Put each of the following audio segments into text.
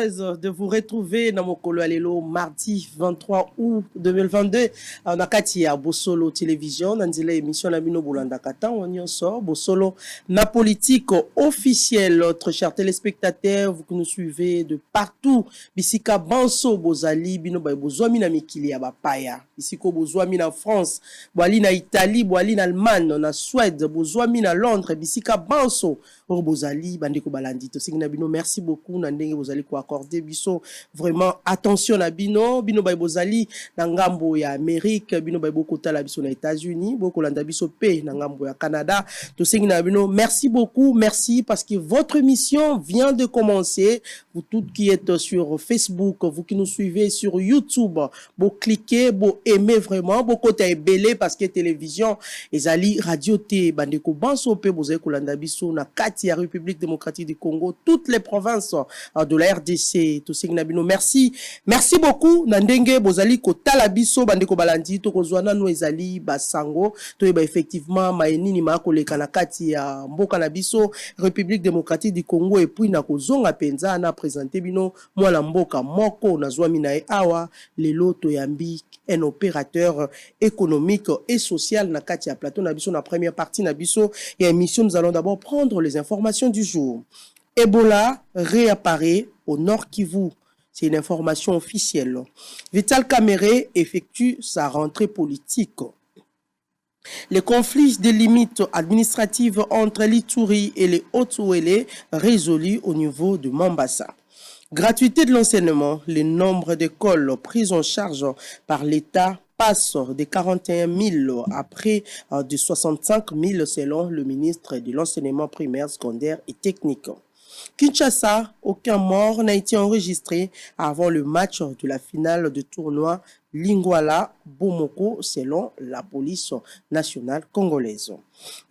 heureuse de vous retrouver dans mon colo alelo mardi 23 août 2022. On a Katia Bosolo Télévision, dans l'émission Nabino Boulanda Kata, on y sort Bosolo na politique officielle. Notre chers téléspectateurs, vous que nous suivez de partout, Bisika Banso Bozali, Bino Bozwami na Mikili ya Bapaya, Bisiko Bozwami na France, Boali na Italie, Boali na Allemagne, na Suède, Bozwami na Londres, Bisika Banso, Bozali, Bandeko Balandi, merci beaucoup, Nandenge Bozali ko accorder biso vraiment attention na Bino, Bino Bozali, na ngambo ya Amérique, Bino Kota la biso na États-Unis, Boko landa biso pe na ngambo ya Canada, na Bino, merci beaucoup, merci parce que votre mission vient de commencer. Vous tous qui êtes sur Facebook, vous qui nous suivez sur YouTube, vous cliquez, vous aimez vraiment, vous côté belé parce que télévision, ezali radio T, Bandeko Banso pe Bozali kolanda biso na Katia République démocratique du Congo, toutes les provinces de la RDC, tout Nabino. Merci, merci beaucoup. Nandenge Bozali Kotala biso Bandeko Balandi, to kozwana no ezali basango, to eba effectivement maenini makoleka na Katia mboka na biso République démocratique du Congo et puis na kozonga penza na présenter bino mwana mboka moko na zwami na awa lelo to yambi un opérateur économique et social na Katia Plateau na biso na première partie na biso et émission. Nous allons d'abord prendre les informations du jour. Ebola réapparaît au Nord Kivu. C'est une information officielle. Vital Kamerhe effectue sa rentrée politique. Les conflits des limites administratives entre l'Ituri et les Hautes-Ouélé résolus au niveau de Mombasa. Gratuité de l'enseignement, le nombre d'écoles prises en charge par l'État passe de 41 000 à près de 65 000 selon le ministre de l'enseignement primaire, secondaire et technique. Kinshasa, aucun mort n'a été enregistré avant le match de la finale de tournoi Lingwala-Bomoko selon la police nationale congolaise.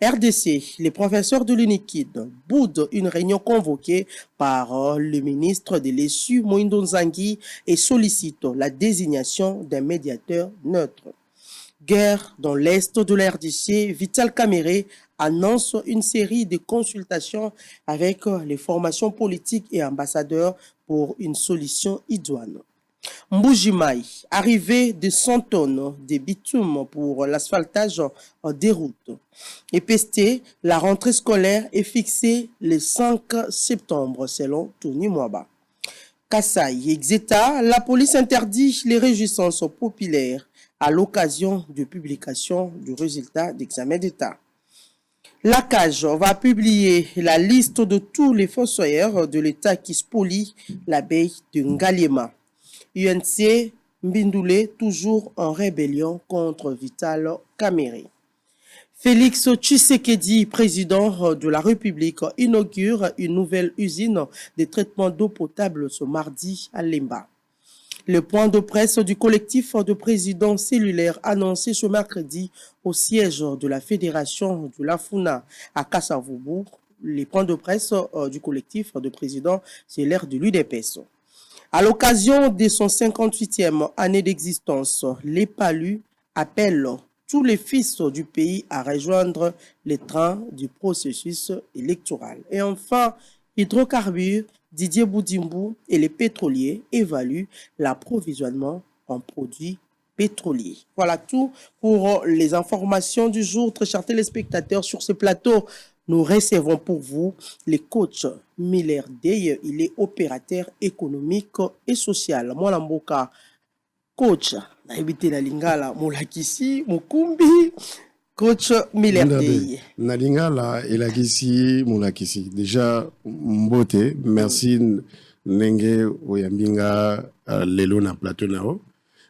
RDC, les professeurs de l'UNIKID boudent une réunion convoquée par le ministre de l'ESU Moindo Nzangi et sollicitent la désignation d'un médiateur neutre. Guerre dans l'est de la RDC, Vital Kamerhe annonce une série de consultations avec les formations politiques et ambassadeurs pour une solution idoine. Mbujimai, arrivée de 100 tonnes de bitume pour l'asphaltage des routes. Et Pesté, la rentrée scolaire est fixée le 5 septembre selon Tony Mwaba. Kassai, Exeta, la police interdit les réjouissances populaires à l'occasion de publication du résultat d'examen d'État. La CAGE va publier la liste de tous les fossoyeurs de l'État qui spolient l'abeille de Ngaliema. UNC Mbindoulé, toujours en rébellion contre Vital Kamerhe. Félix Tshisekedi, président de la République, inaugure une nouvelle usine de traitement d'eau potable ce mardi à Lemba. Le point de presse du collectif de présidents cellulaires annoncé ce mercredi au siège de la Fédération de la FUNA à Kasavubu. Les points de presse du collectif de présidents cellulaires de l'UDPS. À l'occasion de son 58e année d'existence, les Palus appellent tous les fils du pays à rejoindre les trains du processus électoral. Et enfin, hydrocarbures, Didier Boudimbu et les pétroliers évaluent l'approvisionnement en produits pétroliers. Voilà tout pour les informations du jour. Très chers téléspectateurs, sur ce plateau, nous recevons pour vous les coachs Miller Day. Il est opérateur économique et social. Moi, Mboka, coach, naibite la lingala, Molakisi, Mukumbi, coach Miller Day. Nalingala, Elakisi, Molakisi. Déjà, Mbote, merci Nenge Oyambinga Lelo na plateau nao.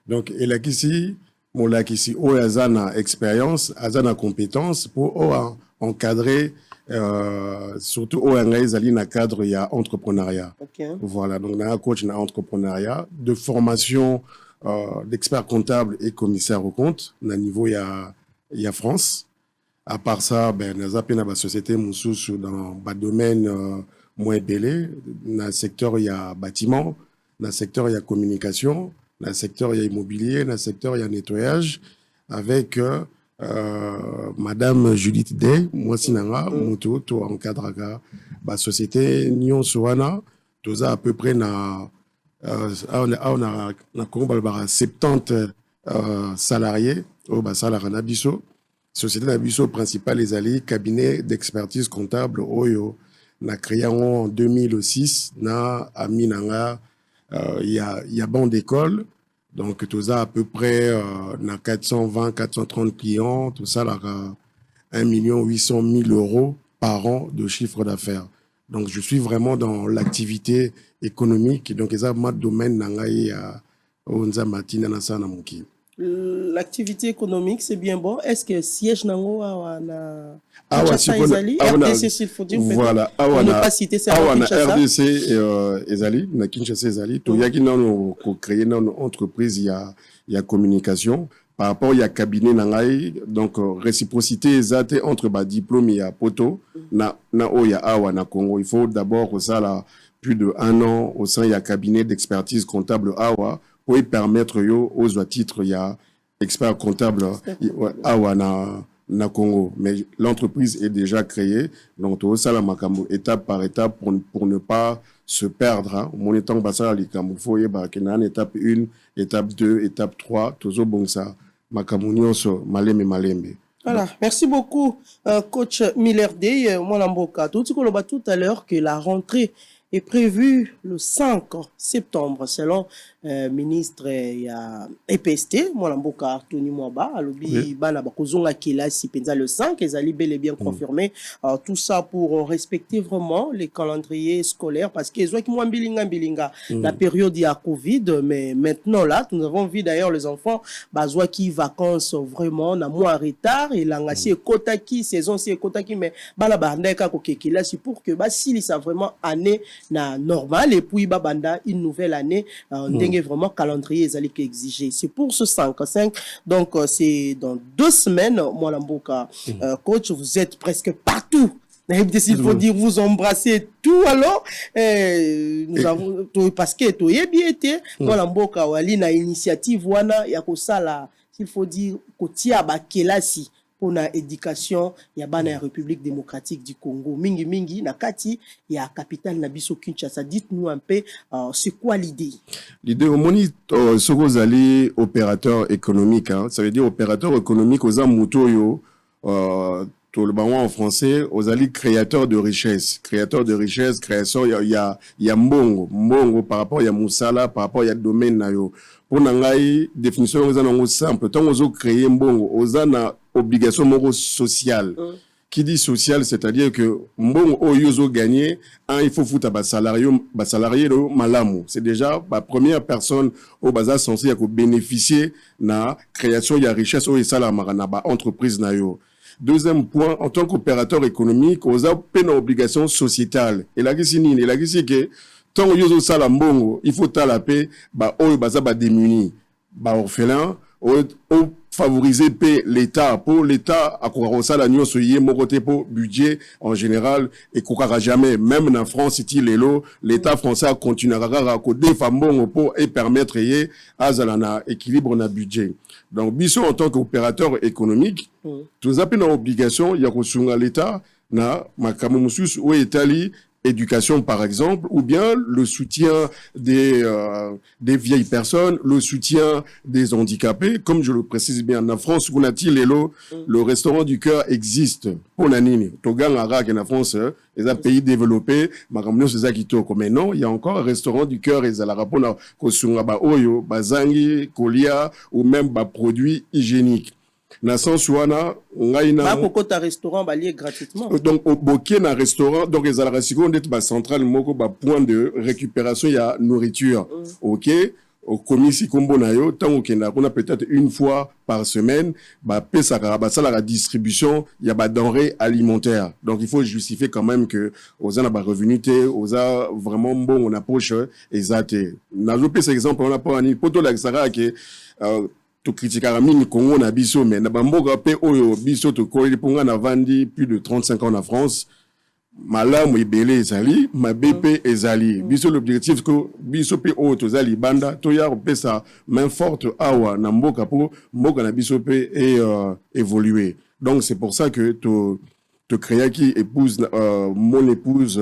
Donc, Elakisi, Molakisi, Oyazana expérience, Azana compétence pour encadrer, surtout ONG, Zali cadre, il y a entrepreneuriat. Okay. Voilà, donc, un coach dans entrepreneuriat, de formation d'expert comptable et commissaire au compte. Au niveau, il y a France. À part ça, ben, nous avons une société Moussous dans le domaine moins belé. Dans le secteur, il y a bâtiment. Dans le secteur, il y a communication. Dans le secteur, il y a immobilier. Dans le secteur, il y a nettoyage. Avec Madame Judith Day, moi, Sinanga, Moutou, toi, encadre la société Nyon Souana, toza à peu près na on a 70 salariés au basalaka na biso. Société na biso principale ezali cabinet d'expertise comptable oyo na créé en 2006 na Aminanga. Il y a bon d'école, donc tout ça à peu près na 420-430 clients, tout ça là 1 800 000 euros par an de chiffre d'affaires. Donc je suis vraiment dans l'activité économique, donc ça ma domaine nangai à onza matina na sana muki. L'activité économique, c'est bien bon. Est-ce que siège nango na RDC, s'il faut dire, voilà, pour ne pas citer ça, RDC ezali na Kinshasa ezali to yaki nano ko créer nano entreprise il y a communication par rapport il y a cabinet nangai, donc réciprocité ezate entre ba diplôme et poto na oya awa na Congo. Il faut d'abord ça là plus de 1 an au sein il y a cabinet d'expertise comptable awa pour permettre yo aux titres il y a expert comptable awa na Congo, mais l'entreprise est déjà créée, donc tout ça la makambo étape par étape pour ne pas se perdre. Mon étant basa li kambo foye ba kenan étape 1, étape 2, étape 3, toujours bon ça makambo nyonso malembe. Voilà, merci beaucoup coach Milerde Mwalamboka. Tout à l'heure que la rentrée est prévue le 5 septembre selon ministre ya EPST Mwalamboka Tony Mwaba alobi bana bakozonga kelasi penza le 5 ezali bel et bien confirmé. Tout ça pour respecter vraiment les calendriers scolaires parce que ezwa ki mwa mbilinga la période ya Covid, mais maintenant là nous avons vu d'ailleurs les enfants bazwa ki vacances vraiment na mois retard et langasi ekotaki saison si ekotaki, mais bana bandeka ko kelasi pour que basilisa vraiment année na normal et puis banda une nouvelle année vraiment calendrier ezali qui exigé. C'est pour ce 5, donc c'est dans 2 semaines Mwalamboka. Coach, vous êtes presque partout. Il faut dire vous embrassez tout alors nous avons parce que to yebi été Mwalamboka wali na initiative wana ya kosala, il faut dire kotia ba kelasi pour la éducation ya bana ya République démocratique du Congo mingi na kati ya capitale na biso Kinshasa. Dites-nous un peu c'est quoi l'idée au moni sokozali opérateur économique, hein. Ça veut dire opérateur économique aux amutoyo tout le bango en français aux ali créateur de richesse, création il y a mbongo par rapport il y a musala par rapport il y a domaine na yo pour nangai définition aux anango simple tant aux créer mbongo aux ana obligation moro sociale. Qui dit social, c'est-à-dire que mbongo oyozo gagner il faut foutre ba salarié le malamu. C'est déjà la première personne au bazar censé bénéficier na création ya richesse au salamara na ba entreprise na yo. Deuxième point, en tant qu'opérateur économique, on a une obligation sociétale. Et là, c'est que tant que yozo sala mbongo, il faut talaper ba oyo baza ba démuni, ba orphelin, au favoriser l'État pour l'État à quoi ça la nuance yé mon côté pour budget en général et qu'on jamais même en France si l'État français continuera à coder fambon pour et permettre yé à zalana équilibre na budget. Donc biso en tant qu'opérateur économique tous appels une obligation il y a que l'État na makamu mususu ou Italie éducation par exemple, ou bien le soutien des vieilles personnes, le soutien des handicapés, comme je le précise bien, en France, le restaurant du cœur existe. Pour Nanini, Togan, Arak, en France, les pays développés, mais non, il y a encore un restaurant du cœur, et la rapport Kosungaba Oyo, Bazangi, Kolia, ou même produits hygiéniques. Na sens wana ngaina kokota restaurant balié gratuitement, donc au boké na restaurant donc les alarasiko ndeti ba centrale moko ba point de récupération ya nourriture. OK, au komisi kombo na yo tant okenda on a peut-être une fois par semaine ba pesa ba sala la distribution ya ba denrées alimentaires. Donc il faut justifier quand même que aux a ba revenu té aux a vraiment bon on approche exact. Na zo pesa exemple on a pas ni poto la sara que to critiquer mingi Congo na biso mais na bamboka pe oyo biso to koeli ponga na vandi plus de 35 ans en France malamu ebele ezali mabepe ezali biso l'objectif que biso pe oyo to zali banda to ya pesa main forte awa na mboka po mboka na biso pe et évoluer. Donc c'est pour ça que te créa qui épouse mon épouse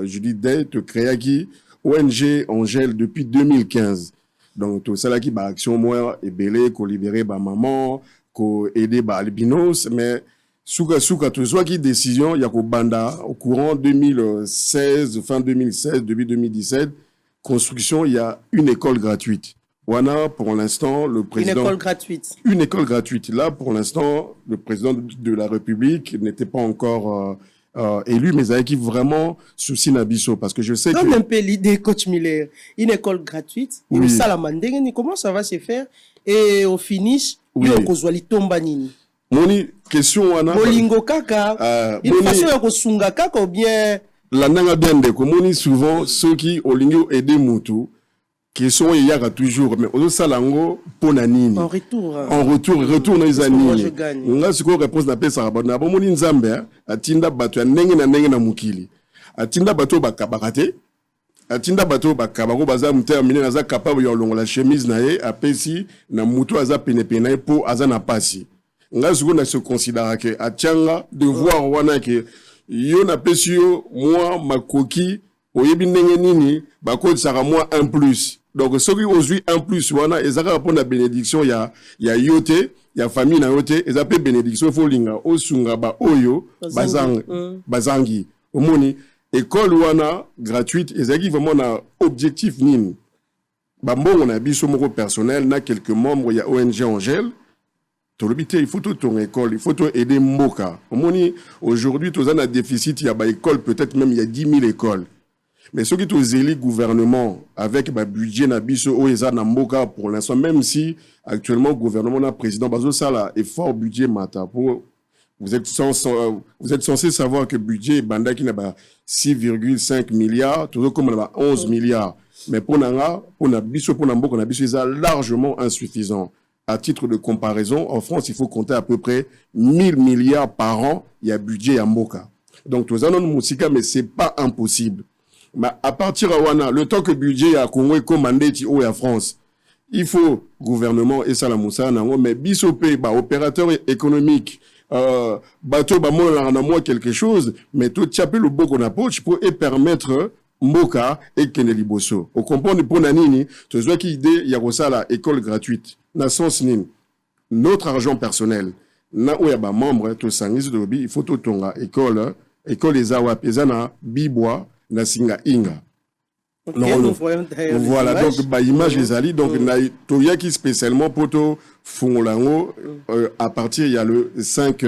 Judith Day te créa qui ONG Angèle depuis 2015. Donc, tout ça là qui va action, moi, et belé, qu'on libérer ma maman, qu'on aider ma albinos, mais souka, tout soit qui décision, il y a qu'au Banda, au courant 2016, fin 2016, début 2017, construction, il y a une école gratuite. Voilà, pour l'instant, le président... Une école gratuite. Une école gratuite. Là, pour l'instant, le président de la République n'était pas encore élu, mais avec qui vraiment souci Nabiso. Parce que je sais Donne que... un peu l'idée, coach Miller. Une école gratuite, Oui. Comment ça va se faire? Et au finish, Oui. il y a Kozwali Tombanini. Moni, question, Wana... Bolingo kaka, une Moni, façon de Kosunga kaka ou bien... la nanga bende, comme Moni, souvent, ceux qui ont aidé Moutou, qui sont il y a toujours, mais au salango, ponanini. En retour. Hein. En retour dans les années. Moi, je gagne. On a ce qu'on réponse n'a pas ça. Na bomoni nzambe, atinda batu ya nenge na mukili. Atinda batu bakabarate. Atinda batu bakabaro baza mterminer naza capable yo longo la chemise na ye, apesi na mutu aza penepena po aza na pasi. Nga ce qu'on se considère que atianga devoir wana que yo na pesi yo moi makoki oyebi ndenge nini bako saka moi un plus. Donc, ceux qui osent un plus, wana, ils ont répondre à bénédiction, il y a yote, il y a famille na yote, ils appellent bénédiction, il faut linga, osunga ba oyo, bazangi, omoni, école wana, gratuite, ils ont vraiment un objectif nini. Bah, bon, on a biso moko personnel, na quelques membres, il y a ONG Angèle, il faut tout ton école, il faut tout aider Moka. Omoni, aujourd'hui, tout ça, on a déficit, il y a ba école, peut-être même il y a 10 000 écoles. Mais ceux qui ont zélé gouvernement avec le budget nabiso oeza namboka pour l'instant, même si actuellement le gouvernement na président bazo sala effort budget mata pour vous êtes censé savoir que le budget banda qui n'a pas 6,5 milliards, tout comme on a 11 milliards. Mais pour nabiso pour namboka nabiso c'est largement insuffisant. À titre de comparaison, en France, il faut compter à peu près 1000 milliards par an, il y a budget à Mboka. Donc tout ça non musika mais c'est pas impossible. Mais à partir de Wana, le temps que le budget a Congo est commandé à France, il faut gouvernement et ça la moussa mais bisopé, opérateur économique, bateau, moi quelque chose, mais tout tchapé le beau qu'on a pour permettre Moka et Keneli Bosso. Au comprendre pour Nanini, tu vois qu'il y a ça la école gratuite. Na sens nin. Notre argent personnel, na où y a membre, tout ça, il faut tout tonga école les awap, ezana bibois, na singa inga. Okay, Non, voilà, donc image les ali, donc na toya qui spécialement poto fongolango à partir il y a le 5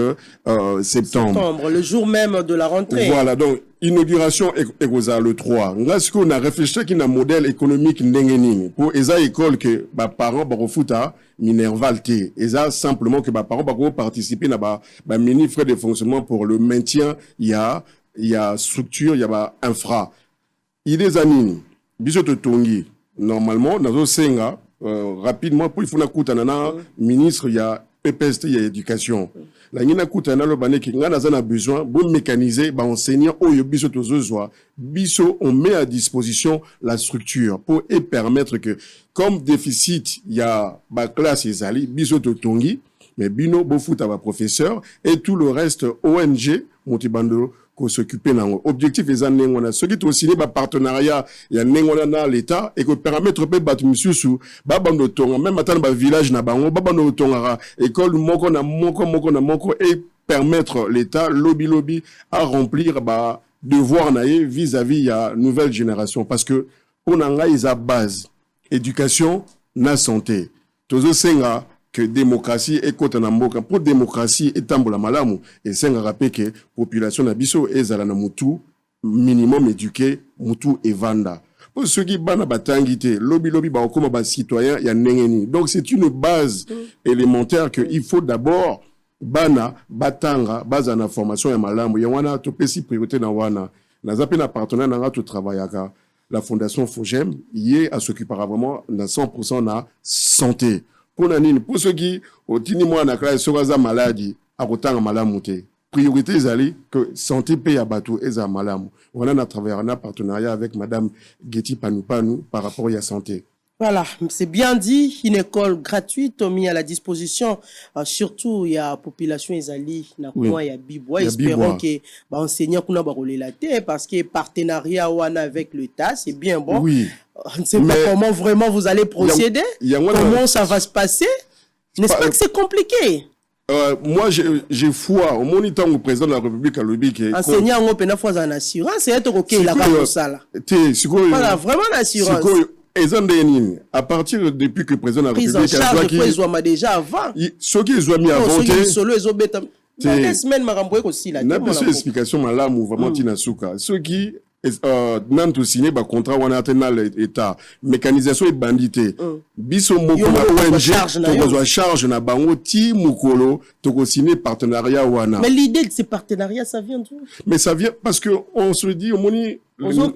septembre. Le jour même de la rentrée. Voilà, donc inauguration et le 3. Est-ce qu'on a réfléchi qu'il y a un modèle économique n'engeni pour esa école que ba parents ba refuta minervalte esa simplement que ba parents ba participer na ba mini frais de fonctionnement pour le maintien il y a structure, il y a infra. Il est anini. Bisoto tongi. Normalement, dans senga rapidement pour il faut na kutanana ministre il y a PPST il y a éducation. La ngina kutana lo bané ki ngana zana besoin bon mécaniser ba enseignant oyo bisoto zozwa. Biso on met à disposition la structure pour et permettre que comme déficit il y a ba classe ezali bisoto tongi mais bino bofuta ba professeur et tout le reste ONG Montibando qu'on s'occupe nango. Objectif est nengona. Ce qui est aussi ba partenariat, il y a nengona na l'État et que permettre pe batu misusu ba bando tonga même atana ba village na bango ba bando tonga école moko na moko et permettre l'État lobby à remplir ba devoir naé vis-à-vis ya nouvelle génération parce que on a ils a base éducation na santé. Tozo senga que démocratie est côté namboka pour démocratie et tambola malamu et senga rappelé que population nabiso ezala na mutu minimum éduqué mutu evanda pour ceux qui bana batangité lobby ba okoma ba citoyen ya nengeni donc c'est une base élémentaire que il faut d'abord bana batanga base en formation ya malamu ya wana to pesi priorité na wana na zape na partenaire na to travaillaka la fondation Fogem y est à s'occuper vraiment na 100% na santé. Pour ceux qui ont tini moi na classe sokaza maladie à kotanga malamu te priorité zali que santé paye à bateau eza malamu on a travaillé en partenariat avec madame Getty Panupanu par rapport à la santé Voilà, c'est bien dit. Une école gratuite mise à la disposition. Surtout, il y a la population Ezali, il y a Bibois. Espérons que les enseignants ne vont pas la parce que partenariat avec l'État, c'est bien bon. Oui. Je ne sais pas comment vraiment vous allez procéder. Comment ça va se passer. N'est-ce pas que c'est compliqué? Moi, j'ai foi au moniteur au président de la République à l'Obi qui est enseignant on peut fois en assurance, c'est être OK là comme ça là. Voilà, vraiment l'assurance. À partir depuis que le président de la République a charge qui déjà avant. Ce qu'ils ont mis avant solo ils ont bêta. Des semaines maramboué aussi là. N'a pas de explication malamu vraiment tinasuka. Ceux qui nanto signé ba contrat wana atena l'état mécanisation et bandité biso moko na ONG to ko charge na bango ti mukolo to ko signé partenariat wana. Mais l'idée de ces partenariats ça vient d'où? Mais ça vient parce que on se dit au moni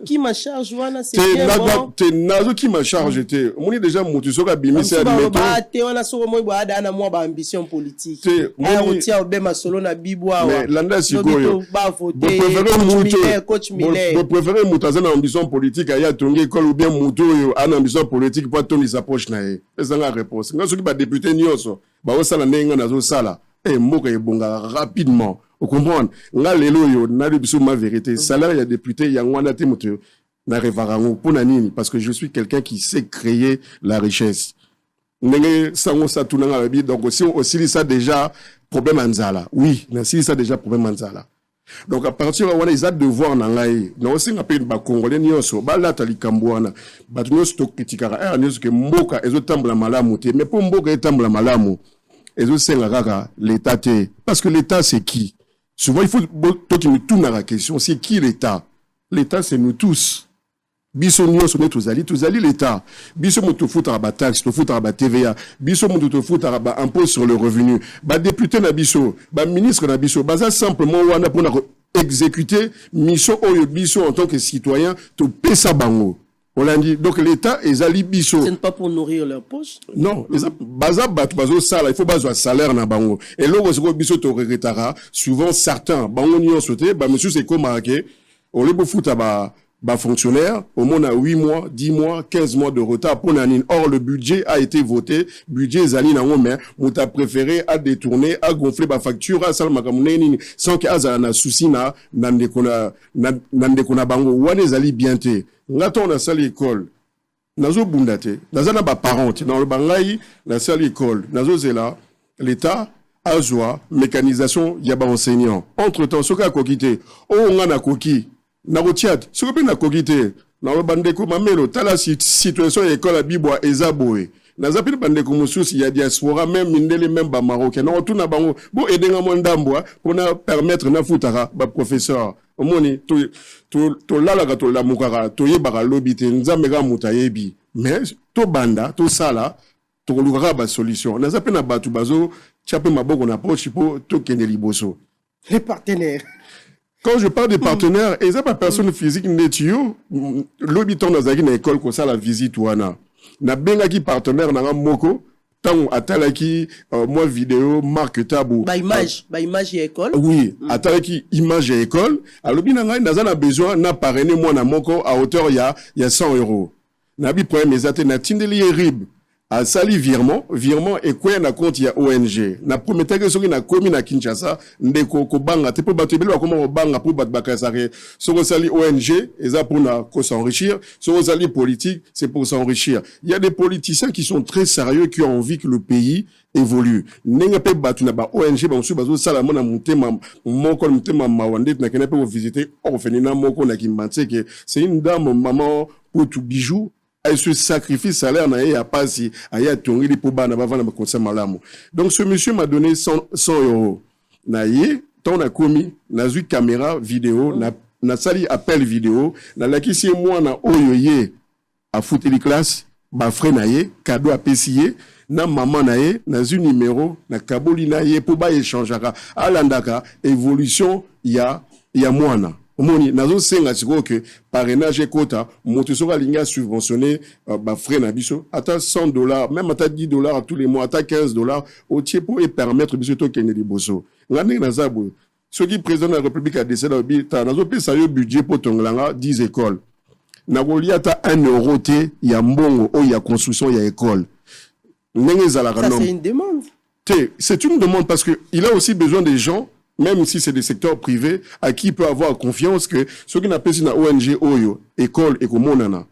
qui ma charge wana c'est bien bon. Te nazo qui ma charge était moni déjà mutu soka bimisi admeto te wana soko moi bo ada na moi ba ambition politique moni tia obema solo na bibwa mais landa sikoyo ba voter coach Miller vous préférez mutu na ambition politique aya tongi école ou bien mutu yo ana ambition politique pour toni s'approche na ye ezanga réponse nga soki ba député nyonso ba osala nenga nazo sala mboka ebonga rapidement. Vous comprenez? Là, les loyaux, n'a pas ma vérité. Salaire, il y a député, il y a un mois parce que je suis quelqu'un qui sait créer la richesse. Donc, si on ça déjà, problème anzala. Oui, si ça déjà, problème anzala. Donc, à partir de là, ils ont devoir dans l'aïe. Non, c'est un pays de Congolais, ni osso, là, t'as les Cambouana. Bah, tu n'as pas critiquer. Que Mboka, ils ont tambour la malamu. Mais pour Mboka, ils tambour la malamu. Ils ont l'État. Parce que l'État, c'est qui? Souvent, il faut toi qui me tourne à la question, c'est qui l'État? L'État, c'est nous tous. Biso nous sommes tous allés l'État. Biso nous te fout à la taxe, te fout à la TVA. Biso nous te fout à la impôt sur le revenu. Bah député na biso, bah ministre na biso, bah ça simplement on a pour exécuter mission oyo biso en tant que citoyen, te pesa bango. On l'a dit. Donc l'État est allé biso. Ce n'est pas pour nourrir leur poche. Non, baza bazo sala, il faut bazo salaire na bango. Et là où biso to regretara, souvent certains bango ni ont sauté, bah monsieur c'est comme marqué, on les fout à ba fonctionnaire, au moins à 8 mois, 10 mois, 15 mois de retard pour nanine. Or le budget a été voté, budget zali na mais mouta préféré à détourner, à gonfler ba facture à salma kamuneni sans que azala na souci na nande kona bango wane zali bienté. Ngato on a sali école. Nazo bundate, nazana ba parente dans le bangai, na sali école, nazo zela l'état azwa mécanisation yaba enseignant. Entre-temps soka kokité, o ngana koki na rotiat, soka na kokité, na le bandeko mamelo tala situation école à Bibwa ezaboé. Nazapi bandeko mususi ya diaspora même mindele même ba marocain. Na otuna bango bo edenga mondambwa pour na permettre na futara ba professeur. Omoni to lala to la mukara to yebaka lobite nzambe mutayebi mais to banda to sala to lukaka ba solution nazape na batu bazo chape maboko na poche pour to kende liboso les partenaires. Quand je parle des partenaires et ça pas personne physique netio lobiton nazaki na école ko sala visite wana na benga ki partenaire na moko tant atalaki moi vidéo marque tabou ba image et école oui atalaki image et école alors bien ngai nazana besoin na parrainer moi na moko à hauteur il y a 100 euros na bi problème ezate na tindeli rib a sali virement et quoi na compte ya ONG na promettre que soki na komi na Kinshasa ndeko ko banga te po batebeli ba comment banga pour bat bakasare soko sali ONG eza pour na ko s'enrichir soko sali politique c'est pour s'enrichir. Il y a des politiciens qui sont très sérieux qui ont envie que le pays évolue. Nenga pe batu na ba ONG ba musu bazo sala mona mutema moko mutema mawande na kena pe visiter orphelinat moko na Kimbanse que c'est une dame maman pour tout bijou. Elle se sacrifie salaire na ya pasi aya tongili pour bana bavana ba conseil malamu. Donc ce monsieur m'a donné 100 euros. Na ye ton na komi na zu caméra vidéo na sali appel vidéo na lakisi moi na oyoye a foutre les classes ba frère na ye cadeau a pesier na maman na ye na zu numéro na kaboli na ye pour ba échangeaka alandaka évolution ya mwana. Omoni nazo senga siko que parrainage kota moto soka linga subventionner ba frais na biso ata $100 même ata $10 tous les mois ata $15 au tiers pour permettre biso to kende liboso ngane na zabo ce qui président de la République a décidé ta nazo pesa yo budget pour tonglanga 10 écoles na goliata 1 euro te ya mbongo o ya construction ya école. Ça c'est une demande. C'est une demande parce que il a aussi besoin des gens, même si c'est des secteurs privés, à qui il peut avoir confiance que ceux qui n'appellent une ONG Oyo, école et comme on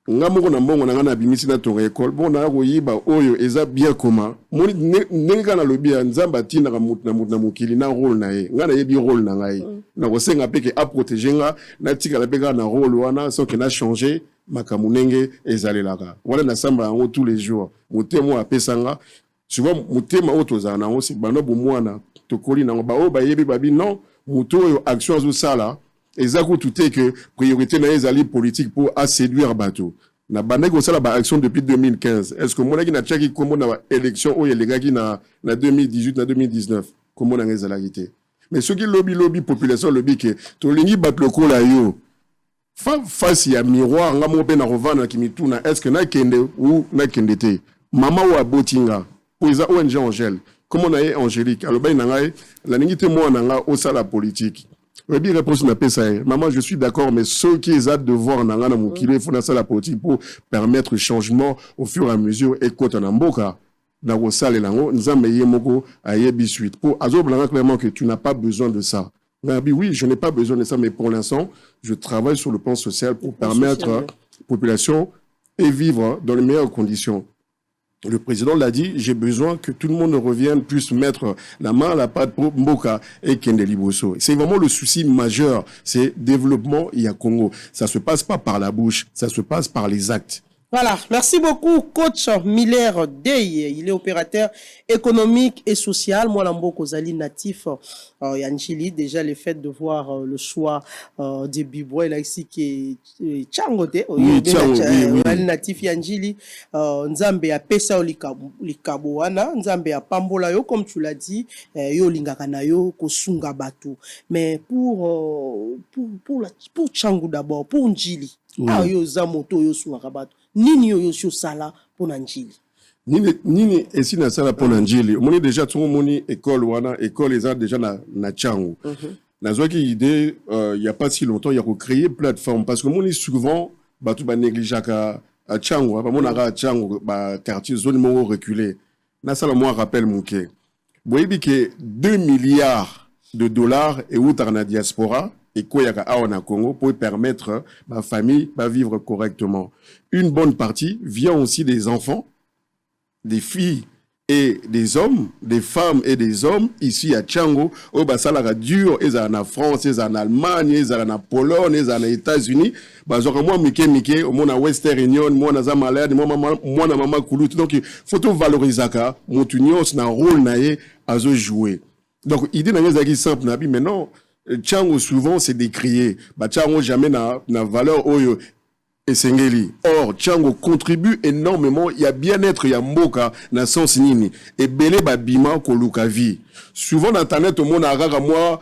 nga moko na mbongo na na bimisi na tonga école bon na koyiba oyo eza bien commun moni nenga na lobi ya nzamba tina ka mutu na mukili na rôle na ye nga na yebi rôle na ngai na ko senga peke a protéger nga na tika la peka na rôle wana so que na changer makamunenge ezalelaka wala na samba yango tous les jours mutemo apesanga souvent mutema otoza na aussi bano bomwana tokoli na ba o ba yebi babi non muto yo action zo sala exactement tout est que priorité na les alliés politiques pour séduire bateau na bande ko sala ba action depuis 2015 est-ce que mon na tchaki comme na élection o les gars qui na 2018 na 2019 comment na ngezalagité mais ceux qui lobby population lobby que to lingi bat loko la yo face ya miroir nga mo pe na rovana kimituna est-ce que na kende ou na kendete mama wa botinga pour isa ONG Angèle comment na Angélique alors ba na ngai la ningi te mo na nga au sala politique. Oui, réponse n'a pas ça. Maman, je suis d'accord, mais ceux qui ont hâte de voir Nangana Moukile, il faut faire la politique pour permettre le changement au fur et à mesure. Et quand on a un boka, dans le salle et l'ango, nous avons mis moko à yebi suite. Pour Azob, clairement que tu n'as pas besoin de ça. Oui, je n'ai pas besoin de ça, mais pour l'instant, je travaille sur le plan social pour permettre à la population et vivre dans les meilleures conditions. Le président l'a dit, j'ai besoin que tout le monde revienne, puisse mettre la main à la pâte pour Mboka et Kendeli Bosso. C'est vraiment le souci majeur, c'est développement il y a Congo. Ça se passe pas par la bouche, ça se passe par les actes. Voilà, merci beaucoup, coach Miller Dey. Il est opérateur économique et social. Moi, Lamboko Zali, natif Yanjili. Déjà, le fait de voir le choix des Bibois, là, ici, qui est Tchangote, natif Yanjili. Nzambe a Pesa Likabouana, Nzambe a Pambola, yo, comme tu l'as dit, yo Lingakana yo, Kosunga Batu. Mais pour Tchango d'abord, pour Njili, yo Zamoto, yo Sungarabatu. Nini yo yo sala pour Njili. Nini esi na sala pour Njili. Moni déjà tout moni école wana école eza déjà na Tchango. Na zoki idée il y a pas si longtemps il y a créé plateforme parce que moni souvent batu ba négligaka à Tchango ba mona ka Tchango ba quartier zone mo reculé. Na sala moi rappel mouké. Boyebi que 2 milliards de dollars et outre na diaspora et Koyaka Aona Congo pour permettre ma famille de vivre correctement. Une bonne partie vient aussi des enfants, des filles et des hommes, des femmes et des hommes ici à Tchango, au Basalara dur, ils sont en France, ils sont en Allemagne, ils sont en Pologne, ils sont aux États-Unis. Moi, Mike, moi, na Western Union, moi, na Zamalade, moi, na Mama Koulout. Donc, il faut tout valoriser ça. Mon union, c'est un rôle naïe à jouer. Donc, l'idée n'est simple, mais non. Tchango souvent c'est décrié. Bah Tchango jamais na valeur oyo et sengeli. Or Tchango contribue énormément. Il y a bien-être, il y a mboka na sens nini. Et belé ba bima ko luka vie. Souvent dans internet au monde a moi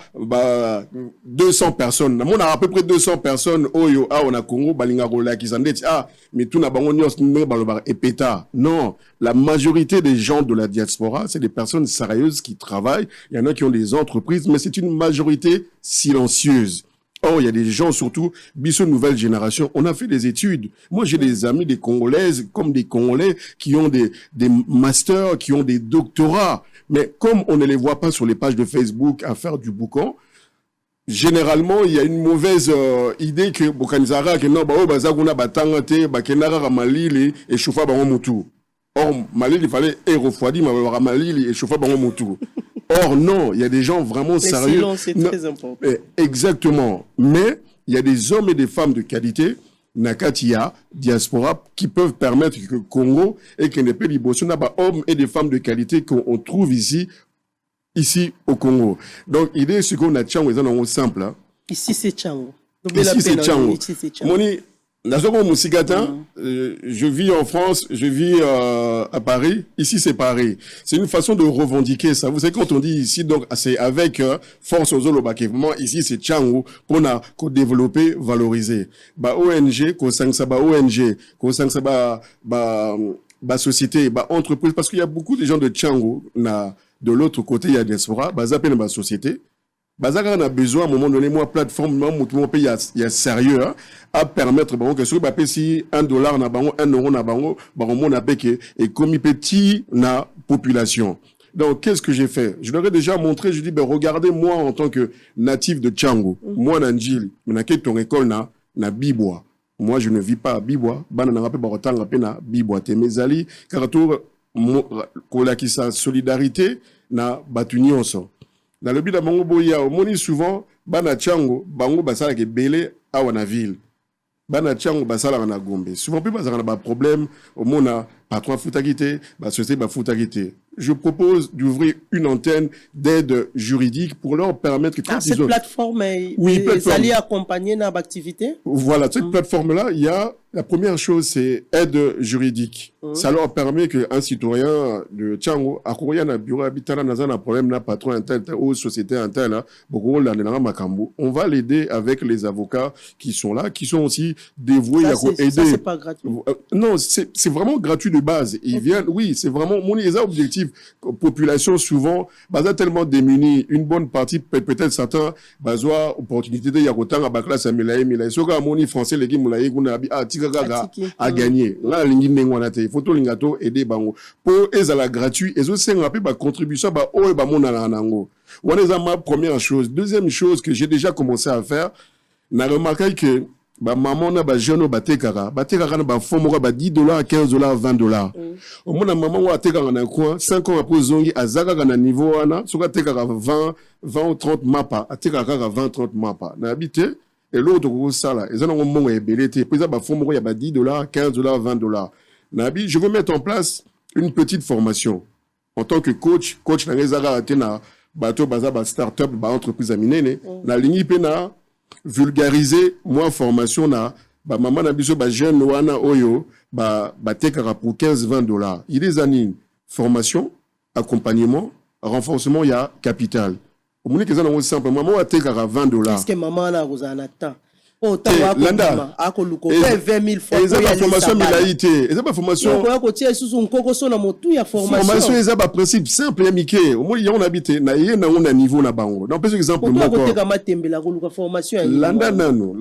200 personnes. Dans monde a à peu près 200 personnes oyo on a Congo balinga rola qui s'en mais tout na bango nyos et péta. Non, la majorité des gens de la diaspora, c'est des personnes sérieuses qui travaillent. Il y en a qui ont des entreprises, mais c'est une majorité silencieuse. Or, il y a des gens, surtout, Bissot nouvelle génération, on a fait des études. Moi, j'ai des amis, des Congolaises, comme des Congolais, qui ont des masters, qui ont des doctorats. Mais comme on ne les voit pas sur les pages de Facebook à faire du boucan, généralement, il y a une mauvaise idée que Bokanizara, que non, bazaguna batangate, bakenara malili, et chauffeur baromutu. Or, malili, il fallait refroidir, mais malili, et chauffeur baromutu. Or, non, il y a des gens vraiment sérieux. Sinon, c'est très important. Exactement. Mais il y a des hommes et des femmes de qualité, Nakatia, diaspora, qui peuvent permettre que Congo et que les pays n'a pas hommes et des femmes de qualité qu'on trouve ici au Congo. Donc, l'idée, c'est qu'on a Tchango, c'est simple. Hein. Ici, c'est Tchango. Ici, c'est Tchango. Moni, je vis en France, je vis à Paris. Ici, c'est Paris. C'est une façon de revendiquer ça. Vous savez, quand on dit ici, donc, c'est avec force aux Vraiment, ici, c'est Tchango qu'on a développé, valorisé. Bah, ONG, qu'on ça, bah, ONG, qu'on ça, bah, société, bah, entreprise. Parce qu'il y a beaucoup de gens de Tchango, de l'autre côté, il y a des diaspora, bah, ça s'appelle ma société. Bazaka a besoin à un moment donné, moi, plateforme, moi, il y a sérieux, hein, à permettre, bon, que si $1 na bango, €1 na bango, on a payé, et comme petit na population. Donc, qu'est-ce que j'ai fait? Je leur ai déjà montré, je dis, ben, regardez, moi, en tant que natif de Tchango, moi, Nanjil, je ton école na Bibois. Moi, je ne vis pas à Bibois. Na Bibois. Mes alliés, car tout, qui sa solidarité, na Batunion. Dans le but de Bango Boya, on souvent, Bana Tchango, Bango Basala qui est belé à la ville. Bana Tchango Basala na Gombe. Souvent, plus Basala n'a pas de problème, au monde a patron Foutagité, société Foutagité. Je propose d'ouvrir une antenne d'aide juridique pour leur permettre que cette plateforme est allée accompagner notre activité. Voilà, cette plateforme-là, il y a la première chose, c'est aide juridique. Ça leur permet qu'un citoyen de Tchango, à courir dans bureau habitant, dans un problème, là, patron intel, ou société intel, on va l'aider avec les avocats qui sont là, qui sont aussi dévoués à aider. Ça, c'est pas gratuit. Non, c'est vraiment gratuit de base. Ils viennent, oui, c'est vraiment mon objectif. Population souvent, tellement démunie, une bonne partie, peut-être certains, opportunité de Yakotan, à Baklas, à Milaï, Soka, Moni, français, les Gimulaï, a gagné. Là, il faut tout l'ingato aider bango. Pour la gratuit, et aussi, on a contribution, on est ma première chose. Deuxième chose que j'ai déjà commencé à faire, on a remarqué que maman na jeune batekara na fomo ba $10 $15 $20 au moins maman wa tekara na coin 5 ans après zongi azaka na niveau wana soka tekara 20 ou 30 mapa atekara 20 30 mapa na habité et l'autre ko sala ezana ngo ebelete puis ba fomo ya ba $10 $15 $20 na bi je veux mettre en place une petite formation en tant que coach na ezaka tena bato baza ba start-up ba entreprise aminene na lingi pena vulgariser moi formation na maman na biso jeune wana oyo tekara pour $15-20 il est anine formation accompagnement renforcement ya capital au moins que ça na simple maman wa tekara $20 est-ce que maman na rozana temps landa akoluko 20 000 fois et ça la formation milaïté et ça la formation ko ko tia susu nkoko so na motu ya formation et ça ba principe simple amike au moins on habite na ye na on a niveau na bango donc par exemple moi ko teka matembela ko luka formation ya landa nano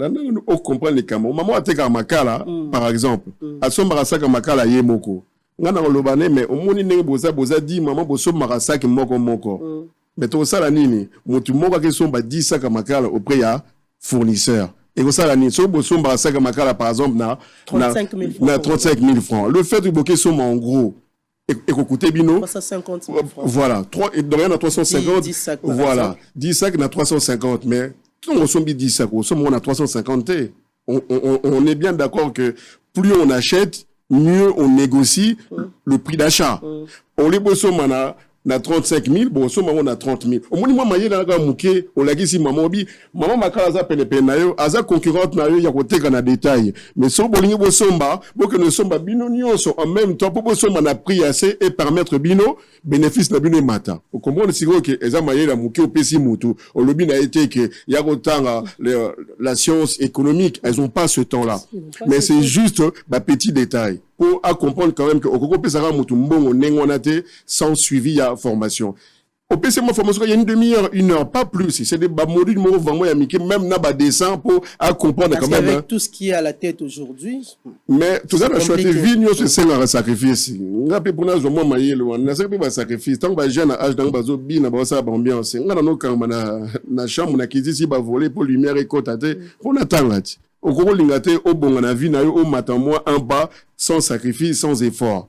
on comprend les camo maman ateka makala par exemple asomba rasaka makala ye moko ngana lobane mais au moins ndenge boza di maman bosomba rasaka moko mais to sala nini motu moko ke somba 10 saka makala auprès ya fournisseur. Et ça, la niche, par exemple, na 35 000 francs. Le fait de bloquer somme en gros, et qu'on coûte bino. 350 000 francs. Voilà. Et de rien à 350. 10 sacs. Voilà. 10 sacs à 350. Mais, on somme 10 sacs, on a 350. On est bien d'accord que plus on achète, mieux on négocie le prix d'achat. On les bosse, na 35 000, bon, so maman na 30 000. Au moins, moi, na ga muke, on l'a dit si maman makala za pene na yo, aza concurrente na yo, ya koteka na détail. Mais so bolingi bo somba, bo que ne somba bino nyonso en même temps, pour bo somba na prix assez et permettre bino, bénéfice na bino mata. Vous comprenez si que eza maye la muke au pesi mutu. Au lobby na été que ya kotanga la science économique, elles ont pas ce temps-là. Mais c'est juste, petit détail. Pour comprendre quand même que au peut ça mutu mbongo nengonate sans suivi ya formation. Au PC ma formation il y a une demi-heure, 1 heure, pas plus. C'est des modules vraiment ya miki même na ba dessin pour comprendre quand même. Avec tout ce qui est à la tête aujourd'hui. Mais tout ça la choisi vie nous c'est un sacrifice. Ngape pour nous moi mayelo, na c'est pas sacrifice. Tant ba jeune âge dans bazo bi na ba ça ambiance. Ngana no kamba na chambre na kiti si ba voler pour lumière et côté pour attendre. Au gros lingate au bon na vie na yo au matin moi en bas sans sacrifice, sans effort.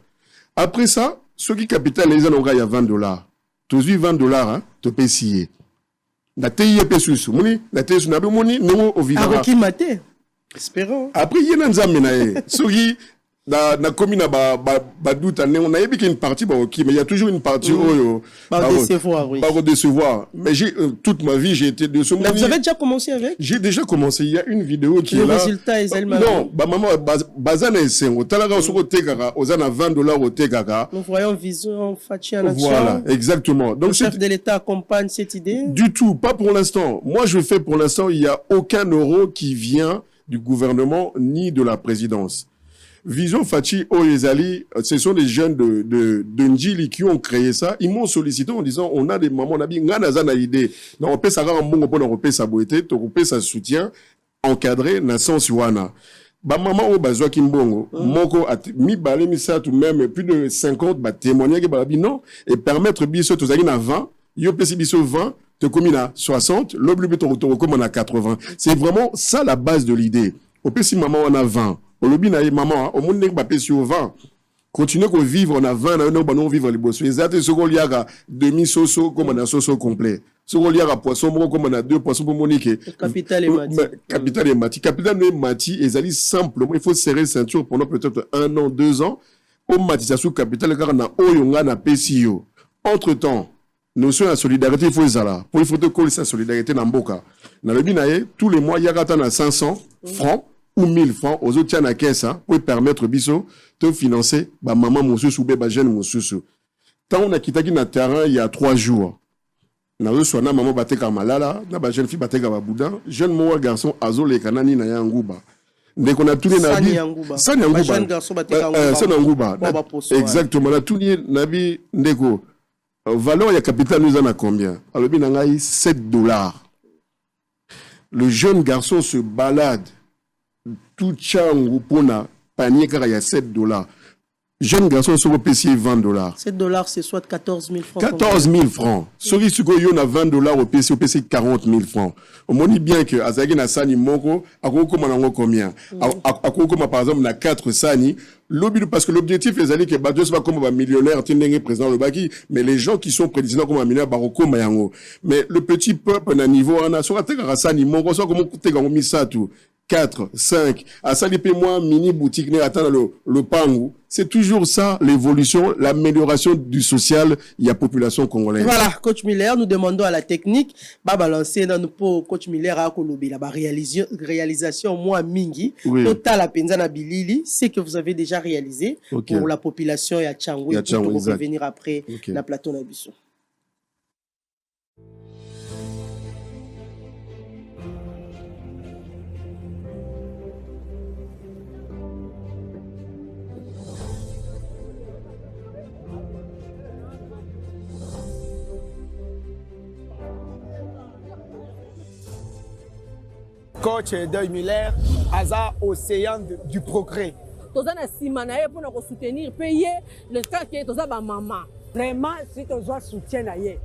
Après ça, ceux qui capitalisent en il y a $20. Tu as $20 hein, tu peux essayer. La TIE pesus, moni, la TIE sur nabe moni, non au vidéo. Ah, qui maté? Espérons. Après il y a un zamenae. Ceux qui na commune ba doute on a eu une partie mais il y a toujours une partie pas décevoir oui pas décevoir mais j'ai toute ma vie j'ai été de ce mais vous avez déjà commencé avec j'ai déjà commencé il y a une vidéo qui le est là résultat est elle-même non maman bazana esengo talaka soko tekaka ozana $20 au tekaka nous voyons vision Fachi en action voilà exactement donc le chef de l'État accompagne cette idée du tout pas pour l'instant moi je fais pour l'instant il y a aucun euro qui vient du gouvernement ni de la présidence. Vision Fachi Oyezali, ce sont des jeunes de Ndjili qui ont créé ça. Ils m'ont sollicité en disant, on a des mamans, on a bien, on a idée. On peut ça un bon, on peut ça beauté, on peut ça soutien, encadré, na sens wana. Ba maman o bazwa kimbongo, moko mi balé mi ça tout même plus de 50 ba témoigner que ba non et permettre biso to zali na 20, yo pesi biso 20, te commis à 60, l'obligé to comme on a 80. C'est vraiment ça la base de l'idée. Au pesi maman on a 20. Au lobby na maman au monde ba pesi au 20. Continuer qu'on vivre on a 20 na non vivre les bosses. Exact ce qu'on liaga demi soso comme on a soso complet. Ce qu'on liaga poisson comme on a 2 poissons pour monique. Capital et mati. Capital et mati. Capital et mati et zali simplement il faut serrer ceinture pendant peut-être 1 an, 2 ans. Au mati ça sous capital car na oyonga na pesio. Entre-temps, notion de solidarité, il faut ça. Pour il faut coller sa solidarité dans Mboka. Dans le binaye, tous les mois, il y a 500 francs ou 1000 francs aux autres na caisse pour permettre biso de financer ba maman monsieur ou ba jeune monsieur. Tant on a quitté na terrain il y a 3 jours. Na reçoit na maman bateka malala, na ba jeune fille bateka ba boudin, jeune moi garçon azole kanani na yanguba. Dès qu'on a tous les nabis, ça n'yanguba. Jeune garçon bateka ça n'yanguba. Exactement, na tous les nabis ndeko. Valeur il y a capital nous en a combien? Alors bien on a $7. Le jeune garçon se balade tout changu pour na panier car il y a $7. Jeune garçon se repécier $20. $7 c'est soit 14 000 francs. 14 000 francs. Celui qui a $20 au PC 40 000 francs. On me dit bien que Azagi na sani moko, à combien? À quoi par exemple na 4 sani. Parce que l'objectif est d'aller que Badios va comme un millionnaire, présent le baki, mais les gens qui sont prédisants comme un millionnaire, baroko mayango. Mais le petit peuple na niveau on a soit à sani moko, soit comme on mis ça tout. 4, 5, à ça, moi mini boutique, attends le pangu. C'est toujours ça, l'évolution, l'amélioration du social, il y a population congolaise. Voilà, coach Miller, nous demandons à la technique, bah balancer dans nos coach Miller à Kolobi, la réalisation, moi, mingi, total à Penzana Bilili, c'est que vous avez déjà réalisé pour la population et à Tchangou, et pour revenir après la plateau Nabissou. Coach Deuil Miller, Aza Océan du Progrès. Toza na simanaye pour nous soutenir, payer le temps que toza ba maman. Vraiment, si toza soutien na ye.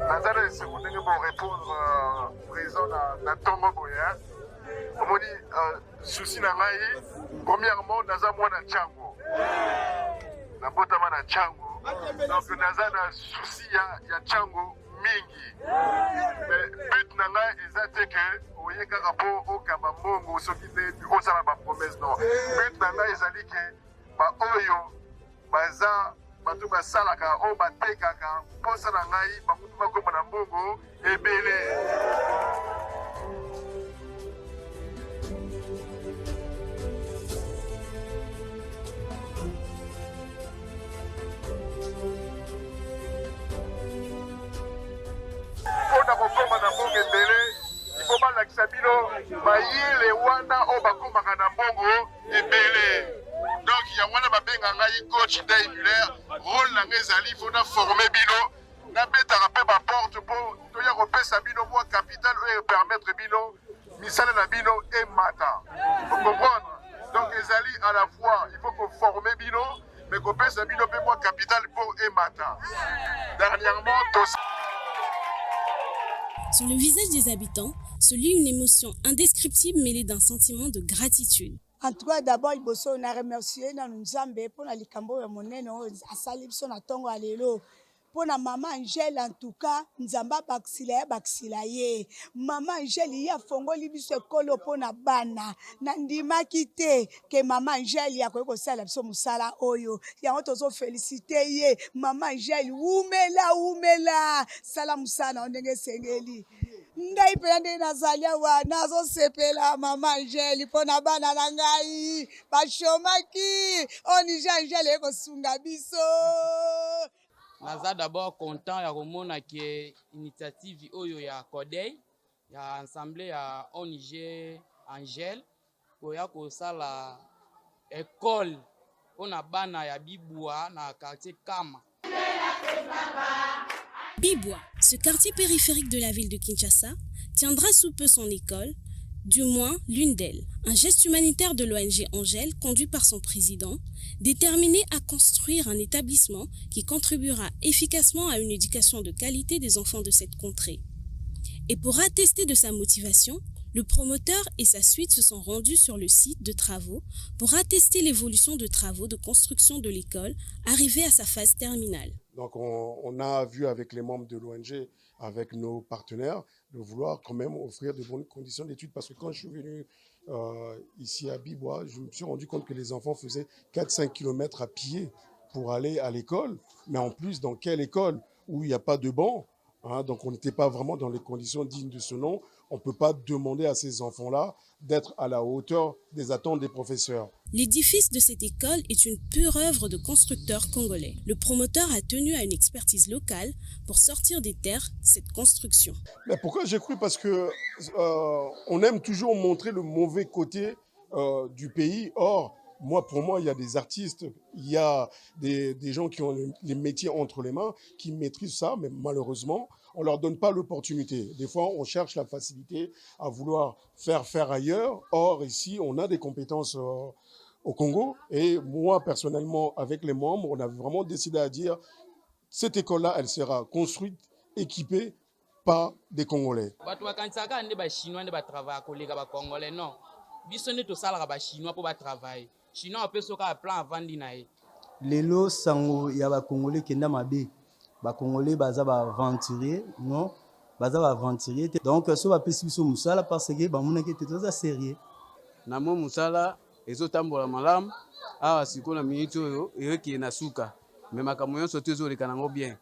Nazale seconde pour répondre présent na Tongo Boya. On dit souci na ngai premièrement naza mwana Tchango. Na botama na Tchango. Donc naza na souci ya Tchango mingi. Mais but na ngai ezate que oyeka rapport au kamba mbongo soki te osala ba promesse non. But na ngai ezali que ba oyo baza bato basalaka oyo batekaka mposa na ngai bakutu bakoma na mbongo ebele. mpona kokoma na mbongo ebele ifo balakisa bino mayele wana oyo bakomaka na mbongo ebele. Donc il y a wana babenga ngai coach Deuil Miller, rôle na ngai ezali faut na former bino na betaka pe ba porte pour toya kopesa bino mwa capital oyo permettre bino misala na bino emata. Vous comprendre? Donc ezali à la fois il faut que former bino mais kopesa bino pe mwa capital pour emata. Dernièrement Sur le visage des habitants se lit une émotion indescriptible mêlée d'un sentiment de gratitude. En tout cas, d'abord, il faut remercier dans Nzambe pour la likambo ya monene asali biso na tongo alelo. Pona Maman Angèle en tout cas, nzamba baksila ye. Maman Angèle ya fongoli biso ekolo pona bana. Nandima kite ke Maman Angèle ya ko sala biso musala oyo. Ya tozo féliciter ye. Maman Angèle umela sala musana ondenge sengeli. Ngai pende nazalia wa nazo sepela Maman Angèle pona bana na ngai bashomaki onija Angèle eko sunga biso. Naza d'abord content ya komona ke initiative oyo ya Kodei ya ensemble ya ONG Angèle koya kosala école pona bana ya Bibwa na quartier Kama. Bibwa, ce quartier périphérique de la ville de Kinshasa, tiendra sous peu son école, du moins l'une d'elles. Un geste humanitaire de l'ONG Angèle, conduit par son président, déterminé à construire un établissement qui contribuera efficacement à une éducation de qualité des enfants de cette contrée. Et pour attester de sa motivation, le promoteur et sa suite se sont rendus sur le site de travaux pour attester l'évolution de travaux de construction de l'école arrivée à sa phase terminale. Donc on a vu avec les membres de l'ONG, avec nos partenaires, de vouloir quand même offrir de bonnes conditions d'études. Parce que quand je suis venu ici à Bibwa, je me suis rendu compte que les enfants faisaient 4-5 km à pied pour aller à l'école. Mais en plus, dans quelle école où il n'y a pas de banc, hein, donc on n'était pas vraiment dans les conditions dignes de ce nom. On ne peut pas demander à ces enfants-là d'être à la hauteur des attentes des professeurs. L'édifice de cette école est une pure œuvre de constructeurs congolais. Le promoteur a tenu à une expertise locale pour sortir des terres cette construction. Mais pourquoi j'ai cru? Parce que on aime toujours montrer le mauvais côté du pays. Or, pour moi, il y a des artistes, il y a des gens qui ont les métiers entre les mains, qui maîtrisent ça, mais malheureusement, on ne leur donne pas l'opportunité. Des fois, on cherche la facilité à vouloir faire ailleurs. Or, ici, on a des compétences au Congo. Et moi, personnellement, avec les membres, on a vraiment décidé à dire, cette école-là, elle sera construite, équipée par des Congolais. Lelo sango ya ba Congolais kenda mabe. Ba Congolais baza ba aventurier, non? Baza ba aventurier. Donc so ba pesi biso musala parce que ba mona ke toza sérieux. Na mo musala ezotambola malamu awa sikola minute oyo eki na suka. Mais makambo nyonso te ezoleka nango bien.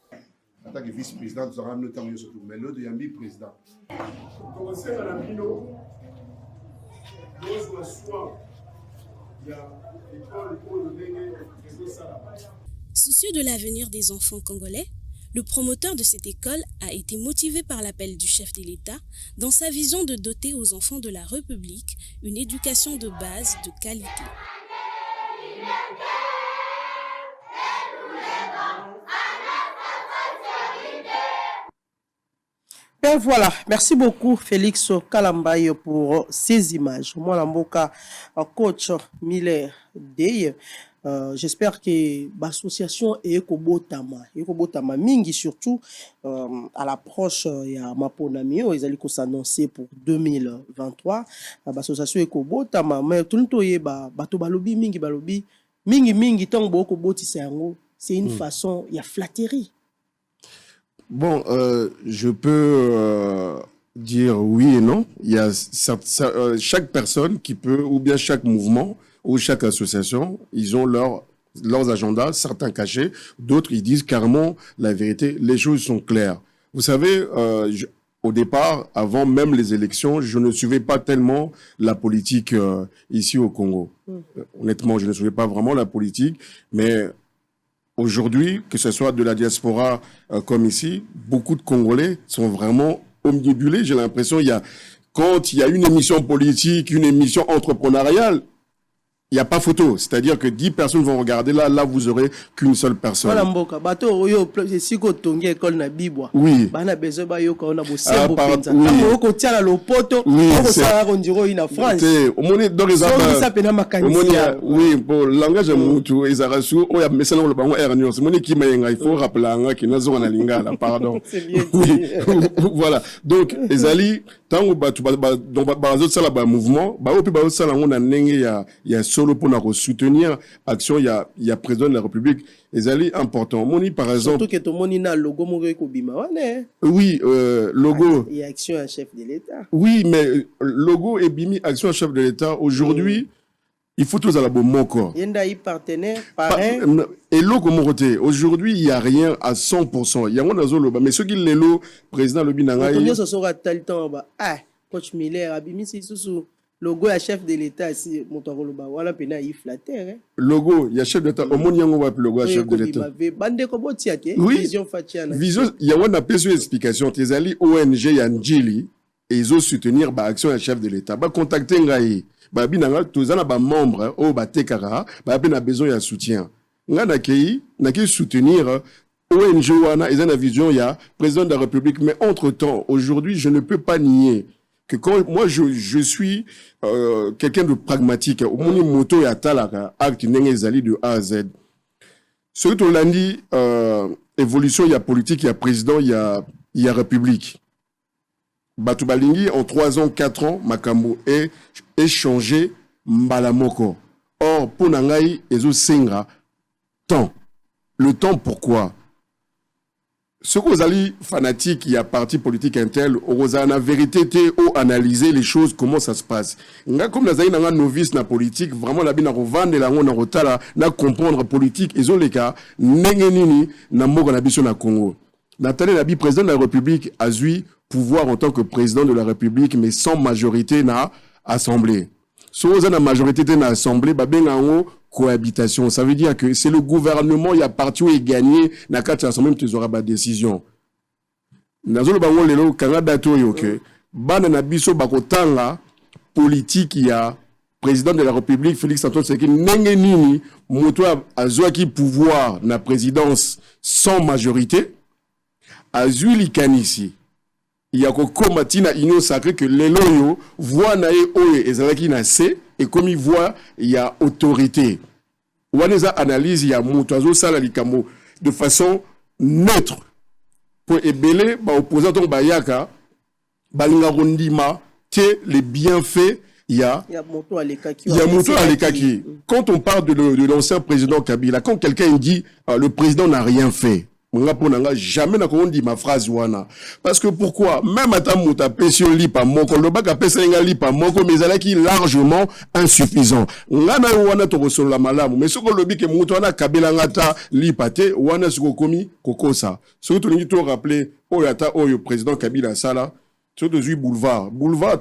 En tant que vice-président, nous aurons notamment surtout mais l'autre Yambi président. Commencer à la mino. Soucieux de l'avenir des enfants congolais, le promoteur de cette école a été motivé par l'appel du chef de l'État dans sa vision de doter aux enfants de la République une éducation de base de qualité. Et voilà, merci beaucoup Félix Kalambaye pour ces images. Moi, Lamboka, coach Miller Day. J'espère que l'association Ekobotama Mingi, surtout à l'approche de Maponami, ils allaient s'annoncer pour 2023. L'association Ekobotama, mais tout le temps, bato balobi mingi tango Ekoboti c'est une façon, il y a flatterie. Bon, je peux dire oui et non. Il y a chaque personne qui peut, ou bien chaque mouvement, ou chaque association, ils ont leurs agendas, certains cachés, d'autres ils disent carrément la vérité, les choses sont claires. Vous savez, au départ, avant même les élections, je ne suivais pas tellement la politique ici au Congo. Honnêtement, je ne suivais pas vraiment la politique, mais aujourd'hui, que ce soit de la diaspora comme ici, beaucoup de Congolais sont vraiment omnibulés. J'ai l'impression quand il y a une émission politique, une émission entrepreneuriale, il n'y a pas photo. C'est-à-dire que 10 personnes vont regarder là vous aurez qu'une seule personne. Oui. Oui, pour le langage il faut rappeler pardon. Voilà. Donc, Ezali, Tant que ça la mouvement, ça il y a solo pour soutenir action, il y a président de la République. Et c'est important. Moni par exemple. Surtout que tout le monde a logo oui, logo. Il y a action à chef de l'État. Oui, mais logo et bimi action à chef de l'État aujourd'hui. Il faut tous à la bonne corps. Il y a un partenaire, parrain. Et l'eau comme côté. Aujourd'hui, il n'y a rien à 100%. Il y a un azolo, mais ceux qui l'ont, président le binanga. Combien ça sera tel temps ah, coach Miller, abimi c'est sous logo à chef de l'État si montoro ba wala pena y flatter. Logo, il y a chef d'État. Au monde yango va logo à chef de l'État. Bande ko botia ke vision fatia na. Vision, il y a une aperçu explication. Tes alliés ONG Yanjili et ils ont soutenir ba action à chef de l'État. Ba contacter ngai. Babi nanga tozana ba membre o ba tekara ba pe na besoin ya soutien nga na kei soutenir ONG wana ils ont la vision ya président de la République mais entre-temps aujourd'hui je ne peux pas nier que quand moi je suis quelqu'un de pragmatique au moni moto ya talaka acte nenge ezali de A à Z surtout lundi évolution il y a politique il y a président il y a République. Batu balingi en 3 ans, 4 ans, makambo est échangé mbalamoko. Or, pour nangai, ezo sengra, temps. Le temps, pourquoi? Ce que vous allez fanatique, il y a parti politique intel, vous avez la vérité, ou analyser les choses, comment ça se passe. Nga comme nous avons novice na politique, vraiment la bina revendre la ngona rotala, na comprendre politique, ils ont les cas, nengenini, na mogo na biso na Congo. Nathalie Nabi, président de la République, a eu pouvoir en tant que président de la République, mais sans majorité dans l'Assemblée. Si vous avez la majorité dans l'Assemblée, cohabitation. Ça veut dire que c'est le gouvernement, il y a parti où il gagné, dans l'Assemblée, tu auras ma décision. Dans le Canada, politique, il y a président de la République, Félix Antoine Tshisekedi, Nengenini, moto a pouvoir dans la présidence sans majorité. Azuli Kanisi, il y a komatina ino sacré que les loyaux voient nae oye ezalaki na se et comme ils voient il y a autorité. Waneza analyse il y a moutazo sala likamo de façon neutre pour ébélé ba opposant bayaka balinga rondima que les bienfaits il y a moto alekaki. Quand on parle de l'ancien président Kabila, quand quelqu'un dit le président n'a rien fait. Jamais n'a dit ma phrase wana parce que pourquoi même à ta mota pession lipa moko le bac à pesenga lipa moko mais elle est largement insuffisant ngana wana to solo la malamu mais ce que le bic que moto na kabela ngata lipate wana ce komi kokosa surtout ni to rappeler oyata oyo président Kabila sala sur de boulevard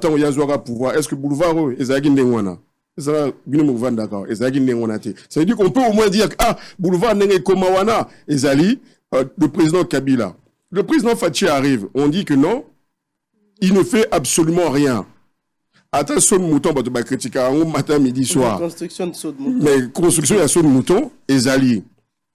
tant ya zora pouvoir est-ce que boulevard ezaki ndengwana ça bino mouvement d'accord ezaki ndengwana te ça veut dire qu'on peut au moins dire ah boulevard ndenge koma wana ezali le président Kabila. Le président Fachi arrive. On dit que non, il ne fait absolument rien. Attends, son mouton, bah, tu vas critiquer matin, midi, soir. Construction de saut de mouton. Mais construction, il y a saut de mouton et Zali.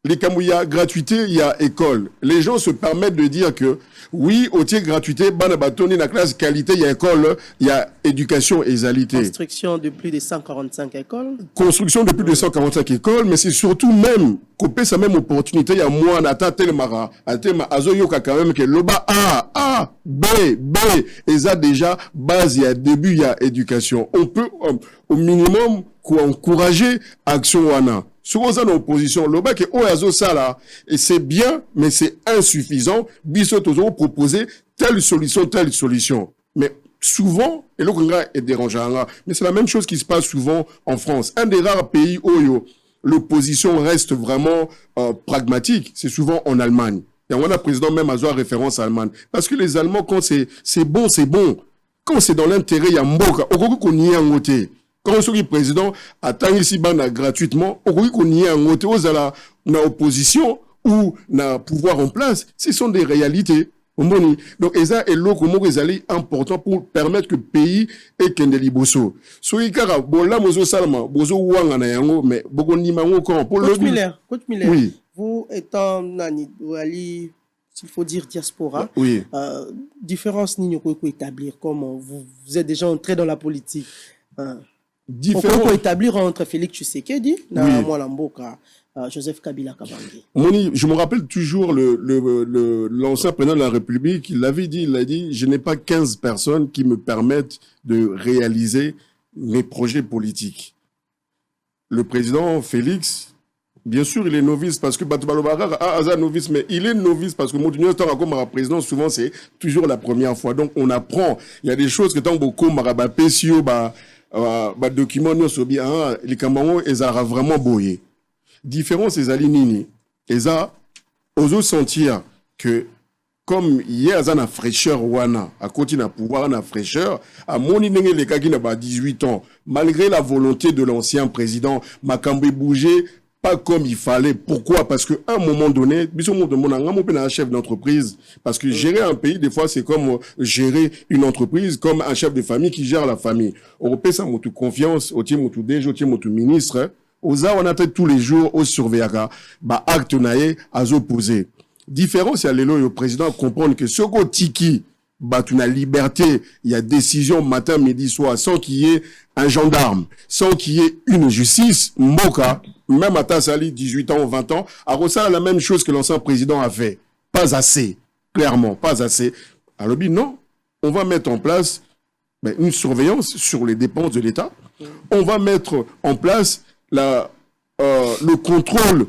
Les Kamouya, gratuité, il y a école. Les gens se permettent de dire que oui, au tiers gratuité, banabatoni, la classe qualité, il y a école, il y a éducation et zalité. Construction de plus de 145 écoles. Construction de plus de 145 écoles, mais c'est surtout même, couper sa même opportunité, il y a moins, on attend tellement, azoyoka quand même que le bas A, B, et ça déjà, base, il y a début, il y a éducation. On peut, au minimum, encourager action wana. Souvent dans l'opposition, le bac est oazo sala et c'est bien, mais c'est insuffisant. Biso toujours proposer telle solution. Mais souvent, et le Congrès est dérangeant, mais c'est la même chose qui se passe souvent en France. Un des rares pays où l'opposition reste vraiment pragmatique, c'est souvent en Allemagne. Et on a président même à avoir référence à l'Allemagne. Parce que les Allemands, quand c'est bon. Quand c'est dans l'intérêt, il y a mboka. Au qu'on y est en côté. Quand le président attend ici gratuitement, qu'on y est en côté, aux opposition ou na pouvoir en place, ce sont des réalités. Donc, ça est important pour permettre que le pays ait qu'un déliboso. Coach Miller, oui. Vous étant s'il faut dire diaspora, oui. Différence ni établir comment vous êtes déjà entré dans la politique. On peut établir entre Félix Tshisekedi, Joseph Kabila Kabange. Moni, je me rappelle toujours l'ancien président de la République, il a dit, je n'ai pas 15 personnes qui me permettent de réaliser mes projets politiques. Le président Félix, bien sûr, il est novice parce que novice, mais il est novice parce que mon comme président, souvent, c'est toujours la première fois. Donc, on apprend. Il y a des choses que tant beaucoup, documents, les Camerounais, ils ont vraiment boyé. Différence, c'est Alinini. Ils ont sentir que, comme hier, ils ont la fraîcheur, à côté de pouvoir, la fraîcheur, à mon les cas qui n'ont 18 ans, malgré la volonté de l'ancien président, Makambi bouger pas comme il fallait. Pourquoi? Parce qu'à un moment donné, un chef d'entreprise, parce que gérer un pays, des fois, c'est comme gérer une entreprise, comme un chef de famille qui gère la famille. On peut ça, toute confiance, au tien, tout DG, au tien, tout ministre, aux on a tous les jours, au surveillera, acte naé, à opposer. Différence, il y a le président comprendre que ce qu'on tiki, tu as liberté, il y a décision matin, midi, soir, sans qu'il y ait un gendarme, sans qu'il y ait une justice, Mboka, même à Tassali, 18 ans ou 20 ans, a ressenti la même chose que l'ancien président a fait. Pas assez, clairement, pas assez. Alors, non, on va mettre en place une surveillance sur les dépenses de l'État. On va mettre en place le contrôle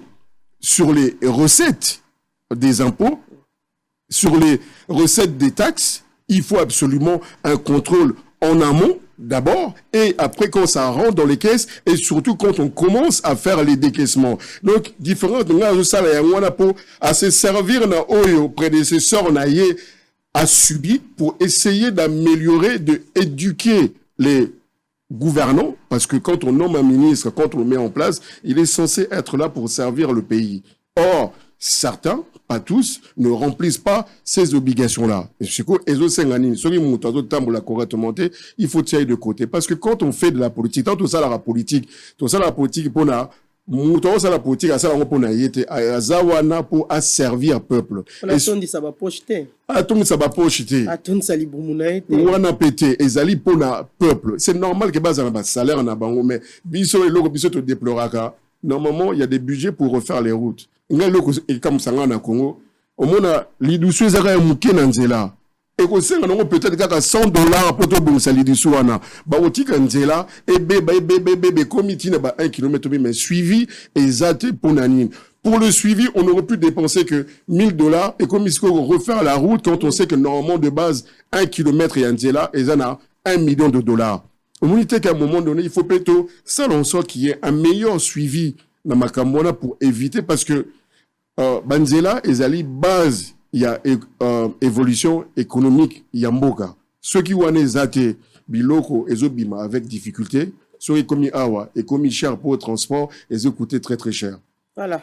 sur les recettes des impôts, sur les recettes des taxes. Il faut absolument un contrôle en amont d'abord, et après quand ça rentre dans les caisses, et surtout quand on commence à faire les décaissements. Donc, différent de ça, à se servir na oyo prédécesseur a subi pour essayer d'améliorer, d'éduquer les gouvernants, parce que quand on nomme un ministre, quand on le met en place, il est censé être là pour servir le pays. Or, certains, pas tous, ne remplissent pas ces obligations-là. Et c'est quoi, il faut tirer de côté. Parce que quand on fait de la politique, tant tout ça la politique, pour la politique, pour servir peuple. Ça va projeter. Ça va projeter. Peuple. C'est normal que bas salaire na bango, mais biso et logo biso te déploraka. Normalement, il y a des budgets pour refaire les routes. Comme ça na Congo, au moins l'idousu zaka muke na nzela. Et ko senga non peut-être kaka $100 pour to bonsa l'idousu wana. Ba otika nzela et bébé comité na ba 1 km mais suivi exact pour nanine. Pour le suivi, on aurait pu dépenser que $1000 et comme il faut refaire la route quand on sait que normalement de base 1 km et nzela et ça na $1 million. Au moins qu'à un moment donné, il faut plutôt ça en sorte qu'il y ait un meilleur suivi dans ma camona pour éviter parce que Banzela ezali base il y a évolution économique yamboka ceux qui wane zate biloko ezobima avec difficulté ceux qui commis awa et commis cher pour le transport et coûter très très cher. Voilà.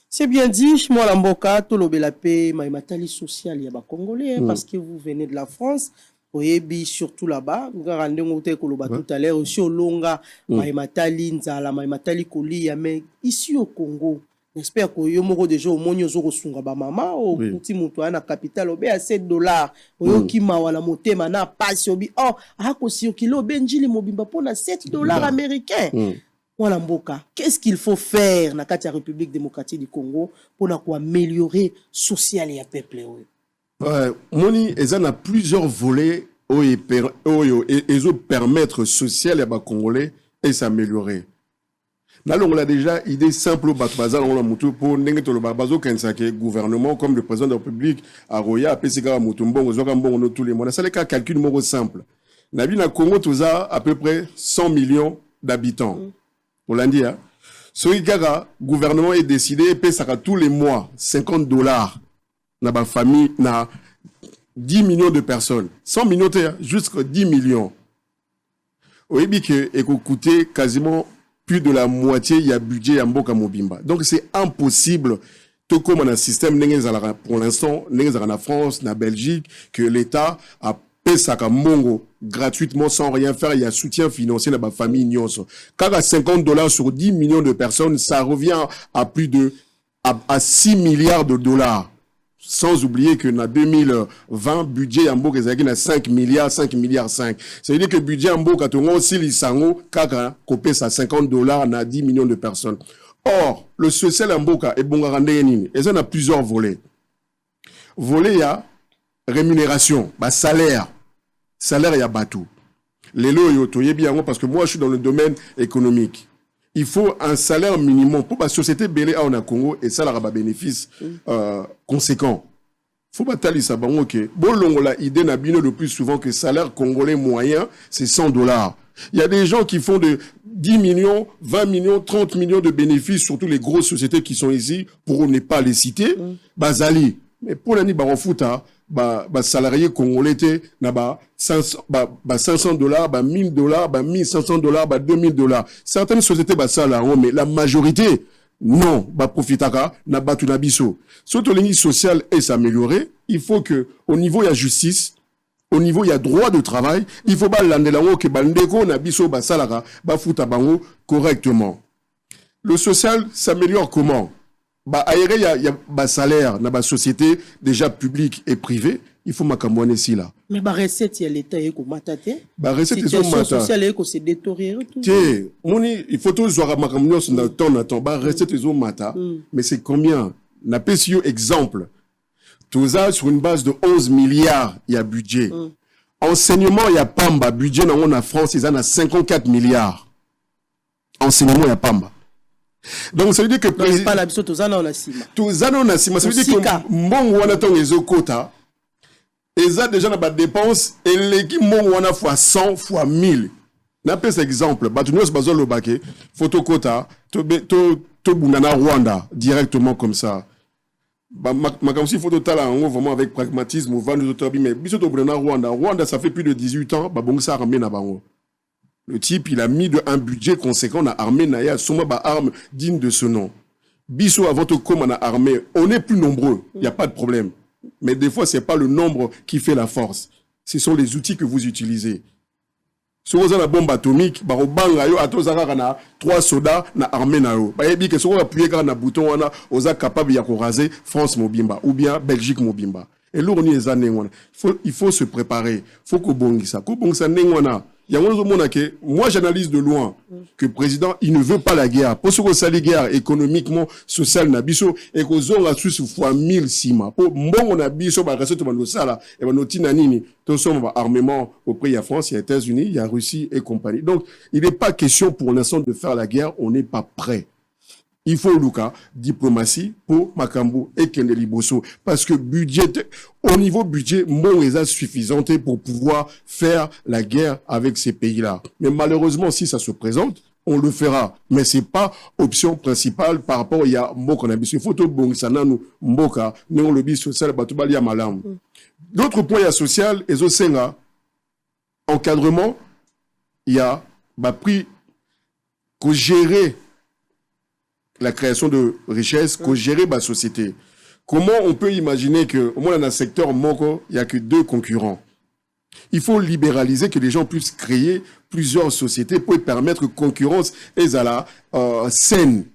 C'est bien dit, moi l'amboka tout l'obela paix matali social ya ba congolais parce que vous venez de la France. Oyebi surtout là-bas, nous rendons tout à l'heure aussi au Longa, matali nzala, matali kolia, mais ici au Congo. J'espère que yo moko déjà au monyo zo kosunga ba mama au petit mutu na capital obe à $7 oyo ki mawana motema na passe obi ako si kilo benjili mobimba pona $7 américains. Voilà mboka. Qu'est-ce qu'il faut faire na kati ya République démocratique du Congo pour améliorer social et peuple Moni ezana a plusieurs volets et permettre social et ba congolais et s'améliorer. Là, on a déjà idée simple pour le gouvernement comme le président de la République à Roya, PCK Mutumbon, Zogambon, tous les mois. Ça, c'est un calcul numéro simple. Nabi na Congo, tout ça, à peu près 100 millions d'habitants. Pour l'India. Ce gouvernement est décidé, et paye ça tous les mois, $50. Dans ma famille, na 10 millions de personnes. 100 millions, jusqu'à 10 millions. Oui, bien que, et coûter quasiment plus de la moitié, il y a budget à Mboka Mobimba. Donc, c'est impossible, tout comme on a un système, pour l'instant, en France, en Belgique, que l'État a payé ça Mongo gratuitement sans rien faire. Il y a soutien financier dans ma famille Nyonso. Quand à $50 sur 10 millions de personnes, ça revient à plus de, à 6 milliards de dollars. Sans oublier que dans 2020, budget Ambo est à 5 milliards. Ça veut dire que le budget Ambo, quand on aussi les sango, kaka, copé ça $50 à 10 millions de personnes. Or, le social en Mboka et Bongarandénini, et ça, on a plusieurs volets. Volet, il y a rémunération, bah, salaire. Salaire, il y a bateau. Les lots, bien, parce que moi, je suis dans le domaine économique. Il faut un salaire minimum pour la société belé en Congo et ça, la bénéfice conséquent. Faut pas taler ça, bon, ok. Bon, la idée n'a bien le plus souvent que salaire congolais moyen, c'est $100. Il y a des gens qui font de 10 millions, 20 millions, 30 millions de bénéfices, surtout les grosses sociétés qui sont ici, pour ne pas les citer. Bazali. Mais pour l'année, bah, en foot, salarié congolais, na $500, $1,000, $1,500, $2,000. Certaines sociétés, ça, là, mais la majorité, non, profitaka, na batu na biso. Surtout l'ennemi social est s'améliorer, il faut que, au niveau, il y a justice, au niveau, il y a droit de travail, il faut l'andelango que bandeko na biso salara, futa bango correctement. Le social s'améliore comment? Aéré, il y a salaire, na société, déjà publique et privée, il faut m'acambouane ici là. Mais recette, il y a l'État et qu'on matate. Recette, situation sociale et qu'on s'est détérioré tout. Il faut tous voir macambouane sur le temps, recette, ils ont mata. Mais c'est combien? N'a pas si exemple. Tout ça sur une base de 11 milliards, il y a budget. Enseignement, il y a Pamba. Budget, on a France, ils en a 54 milliards. Enseignement, il y a Pamba. Donc, ça veut dire que... Non, pas la biso, tout ça, on a sima. Tout ça, on a sima. Ça veut dire que... Mon wana tong ezo quota. Et ça, déjà, on a des dépenses. Et l'équipe, mon wana fois 100, fois 1000. N'a pas cet exemple. Batunyo se bazole au baquet. Photo quota. To bunana Rwanda. Directement comme ça. Ma comme si faut total en vraiment avec pragmatisme ou vendre d'autres mais biso to bunana Rwanda ça fait plus de 18 ans ba bongo ça ramé na bango. Le type il a mis un budget conséquent na armée na ya suma ba arme digne de ce nom. Biso avant to comme na armée, on est plus nombreux, il y a pas de problème. Mais des fois c'est pas le nombre qui fait la force. Ce sont les outils que vous utilisez. Si vous avez la bombe atomique, bah, au banga yo, ato zaka na 3 soldats na armée na yo. Bah, yebi que si vous appuyez na bouton, wana, vous êtes capable de raser France mobimba, ou bien Belgique mobimba. Et là, on y est, il faut se préparer. Il faut que bongisa. Que bongisa nengwana. Moi, j'analyse de loin que le président, il ne veut pas la guerre. Pour ce que ça la guerre économiquement, sociale, nabiso, et que zon la Suisse fois 1000 sima. Pour bon, on a biso, bah, reste tout ça là, et bah, notre tinanini, tout ça, on va armement auprès, il y a France, il y a États-Unis, il y a Russie et compagnie. Donc, il n'est pas question pour l'instant de faire la guerre, on n'est pas prêt. Il faut, Luka, diplomatie pour Makambu et Kendeli Bosso. Parce que budget, au niveau budget, mon est suffisant pour pouvoir faire la guerre avec ces pays-là. Mais malheureusement, si ça se présente, on le fera. Mais c'est pas option principale par rapport à Mboka Nabiso. Il faut tout bon, ça n'a nous, Mboka, nous, le bis social, Batubali à Malam. L'autre point, il y a social, et Zosenga, encadrement, il y a, prix, que gérer la création de richesse, que gérer la société. Comment on peut imaginer que, au moins dans un secteur Moko, il n'y a que 2 concurrents? Il faut libéraliser, que les gens puissent créer plusieurs sociétés pour permettre concurrence et à la saine.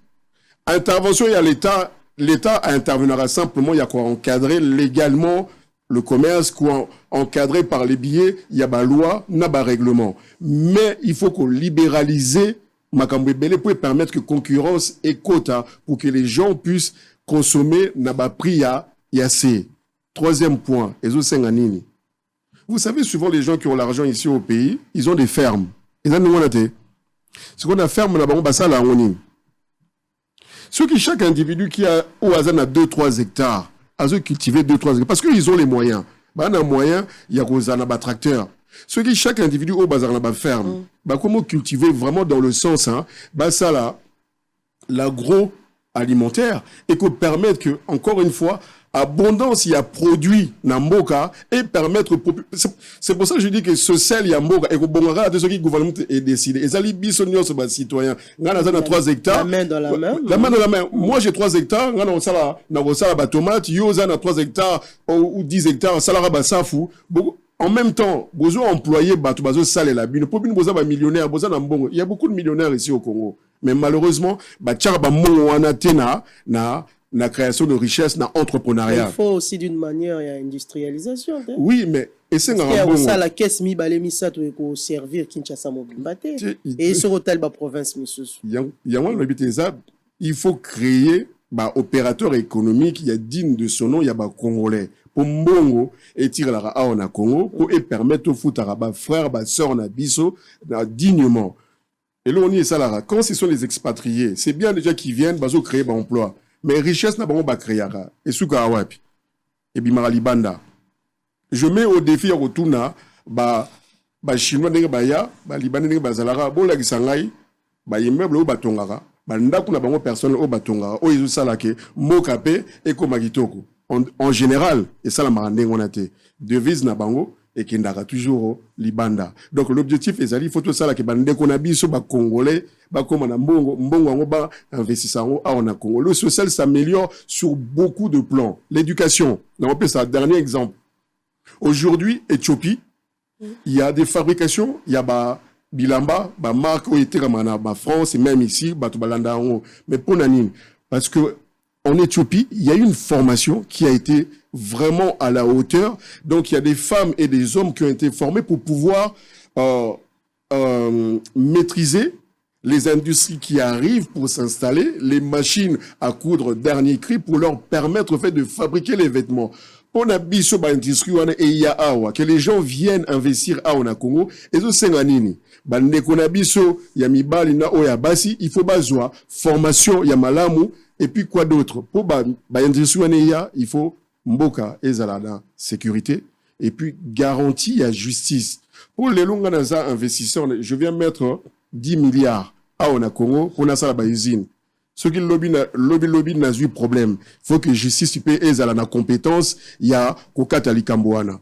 Intervention, il y a l'État. L'État interviendra simplement, il y a quoi encadrer légalement le commerce, quoi encadré par les billets, il y a la loi, il y a règlement. Mais il faut qu'on libéralise Makambo Belé pour permettre que concurrence et quota pour que les gens puissent consommer n'a prix à assez. 3e point, Ezosenganini. Vous savez, souvent les gens qui ont l'argent ici au pays, ils ont des fermes. Ils ont des ce qu'on a ferme, on a ça là, ceux qui, chaque individu qui a au hasard 2-3 hectares, a cultiver 2-3 hectares, parce qu'ils ont les moyens. Bah, on a moyen, il y a un tracteur. Ceux qui, chaque individu au bazar n'a pas ferme, comment cultiver vraiment dans le sens, ça là, l'agroalimentaire, et que permettre que, encore une fois, abondance, il y a produit Namboka et permettre. C'est pour ça que je dis que social, il y a Mboka et que Bongara, de ce qui gouvernement est décidé. Et ça, les bisonios, c'est pas citoyen. On a 3 hectares. La main dans la main. La main dans la main. Moi, j'ai 3 hectares. On a ça, tomate. Yoza, a 3 hectares ou 10 hectares. Salara, ça fou. En même temps, besoin employé, bateau, sale la bine. Pour une besoin millionnaire, besoin d'un bon. Il y a beaucoup de millionnaires ici au Congo. Mais malheureusement, la création de richesse, dans l'entrepreneuriat. Il faut aussi d'une manière, il y a industrialisation. Oui, mais et c'est ça la caisse mi balé mi ça pour servir Kinshasa Mobimbate et sur hôtel ba province monsieur. Il y a moi habité ça il faut créer bah, opérateur économique, il y a digne de son nom, il y a bah, Congolais. Pour Mbongo, et tirer la ra'a en Congo, pour permettre au foot à bah, frère, bah, sœur, na biso, dignement. Et là, on y est ça, là. Quand ce sont les expatriés, c'est bien déjà qu'ils viennent, bah, créer bah, emploi. Mais richesse, n'a pas bah, créer, et souka awapi. Et bimara libanda. Je mets au défi à retourna, bah, chinois n'engue bah ya, bah, libanais n'engue bah, zalara, bon, la gisangai, bah, immeuble au batongara. Ndaku na bango personnel au batonga o izu salake mokape et komagitoko en général et ça la marande on a été devise na bango et qui ndaka toujours libanda. Donc l'objectif est il faut tout ça là que bande ko na biso ba congolais ba comme na mbongo ngo ba investissant a on a Congo. Le social s'améliore sur beaucoup de plans. L'éducation, on peut ça dernier exemple. Aujourd'hui Éthiopie, il y a des fabrications, il y a ba bilamba ba marque ou était comme en France et même ici batubalanda mais pour nanine parce que en Éthiopie il y a une formation qui a été vraiment à la hauteur, donc il y a des femmes et des hommes qui ont été formés pour pouvoir maîtriser les industries qui arrivent pour s'installer, les machines à coudre dernier cri pour leur permettre en fait de fabriquer les vêtements. On a biso ba industrie et il y a awa que les gens viennent investir à on a Congo et zo senganini bande ko na biso ya mibali na oya basi il faut bazwa formation ya malamu et puis quoi d'autre pour ba industrie ya il faut mboka ezalada sécurité et puis garantie ya justice pour les longa naza investisseurs je viens mettre 10 milliards à on a Congo pour na sala ba usine. Ce qui lobby n'a eu problème. Il faut que justice tu peux ezala na compétence, il y a kokata likambouana.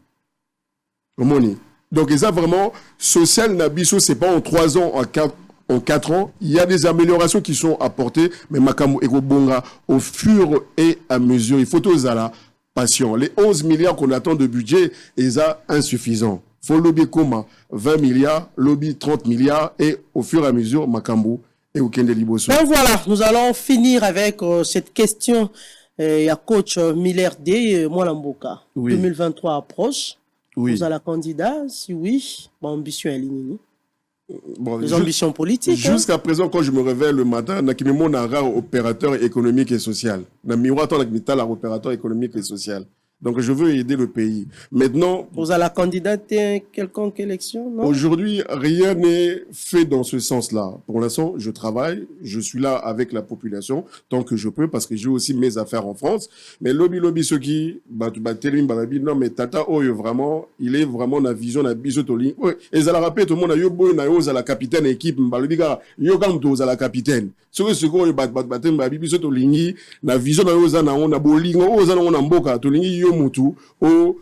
Donc ça vraiment social na biso c'est pas en 3 ans en 4 ans, il y a des améliorations qui sont apportées mais makamu ekobonga au fur et à mesure. Il faut tous la patient. Les 11 milliards qu'on attend de budget est insuffisant. Faut lobby comme 20 milliards, lobby 30 milliards et au fur et à mesure makamu. Ben voilà, nous allons finir avec cette question. Il y a coach Miller D. Mwalamboka. Oui. 2023 approche. Oui. Vous allez candidat? Si oui, mon ambition est limitée. Bon, les ambitions politiques. Jusqu'à présent, quand je me réveille le matin, je suis un rare opérateur économique et social. Je suis un opérateur économique et social. Donc, je veux aider le pays. Maintenant... Vous allez candidater quelconque élection, non? Aujourd'hui, rien n'est fait dans ce sens-là. Pour l'instant, je travaille, je suis là avec la population, tant que je peux, parce que j'ai aussi mes affaires en France. Mais lobby, ceux qui... non, mais Tata Oyo, vraiment, il est vraiment la vision, la bisotoli. Et ça la rappelle, tout le monde a eu la capitaine équipe, yo quand tu la capitaine. Ce que ce qu'on a la vision on a bolingo, on a mboka, tolingi mutu o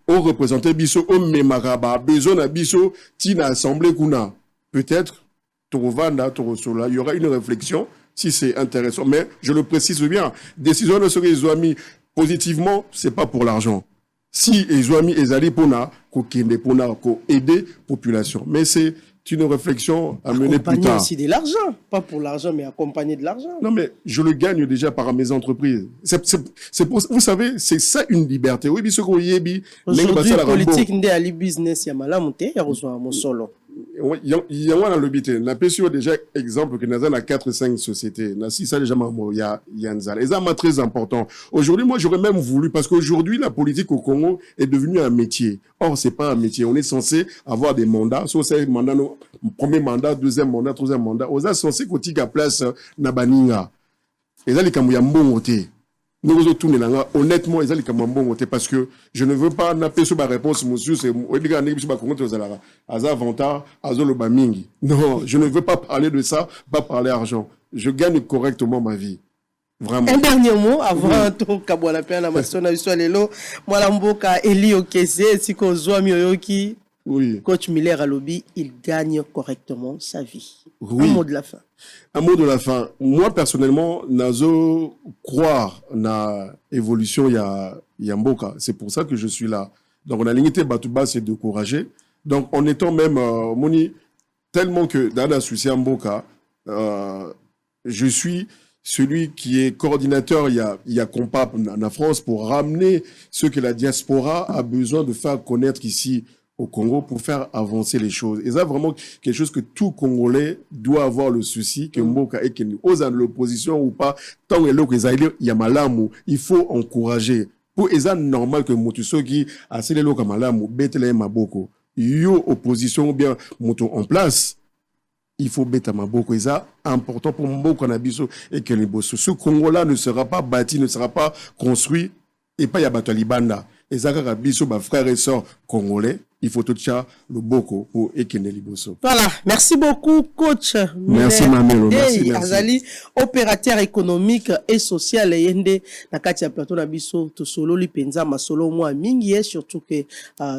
représenter biso o memaraba besoin na biso tina assemblée kuna peut-être Torovanda Torosola il y aura une réflexion si c'est intéressant mais je le précise bien décision de ce qu'ils ont mis positivement c'est pas pour l'argent si ils ont mis ezali pona ko kende pona ko aider population mais c'est une réflexion à mener plus tard. Aussi de l'argent, pas pour l'argent, mais accompagner de l'argent. Non, mais je le gagne déjà par mes entreprises. C'est pour, vous savez, c'est ça une liberté. Oui, ce qu'on y est, aujourd'hui, politique n'est à business, il y a malamonté, il y a reçu mon solo. Il y a un lobby. On a déjà exemple que nous avons 4-5 sociétés. Nous ça déjà il y a un zal. Et ça c'est très important. Aujourd'hui, moi, j'aurais même voulu, parce qu'aujourd'hui, la politique au Congo est devenue un métier. Or, c'est pas un métier. On est censé avoir des mandats. Soit c'est mandat, premier mandat, deuxième mandat, troisième mandat. On est censé qu'on ait place na baninga. Et ça, les Kamuyambongoté. Nous honnêtement, ils ont bon parce que je ne veux pas napper sur ma réponse, monsieur. C'est non, je ne veux pas parler de ça, pas parler argent. Je gagne correctement ma vie. Vraiment. Un dernier mot avant tout Kabwana Pena Masona Usolelo, Mwalamboka Eli Okese, Siko Zoami Oyoki. Oui. Coach Miller à lobby, il gagne correctement sa vie. Oui. Un mot de la fin. Un mot de la fin. Moi, personnellement, nazo croire na évolution ya Mboka. C'est pour ça que je suis là. Donc, on a limité Batouba, c'est découragé. Donc, en étant même, Moni, tellement que dans la Suisse Mboka, je suis celui qui est coordinateur, il y a Compap en France pour ramener ce que la diaspora a besoin de faire connaître ici au Congo pour faire avancer les choses. Et ça, vraiment, quelque chose que tout Congolais doit avoir le souci, que Mboka et Keni, aux de l'opposition ou pas, tant que il y a malamu, il faut encourager. Pour ça, normal que Motuso qui a cédé le malamu, betele maboko, yo opposition ou bien moto en place, il faut bêter maboko. Et ça, important pour Mboka Nabiso et Keni Bosso. Ce Congo-là ne sera pas bâti, ne sera pas construit, et pas Yabato Libanda. Et ça, Biso, frères et sœurs congolais, il faut tout ça, le boko pour Ekene Liboso. Voilà, merci beaucoup, coach. Merci, Mamelo. Merci. Azali, opérateur économique et social, yende, na kati ya plateau na biso, to solo li penza, ma solo moi mingi, surtout que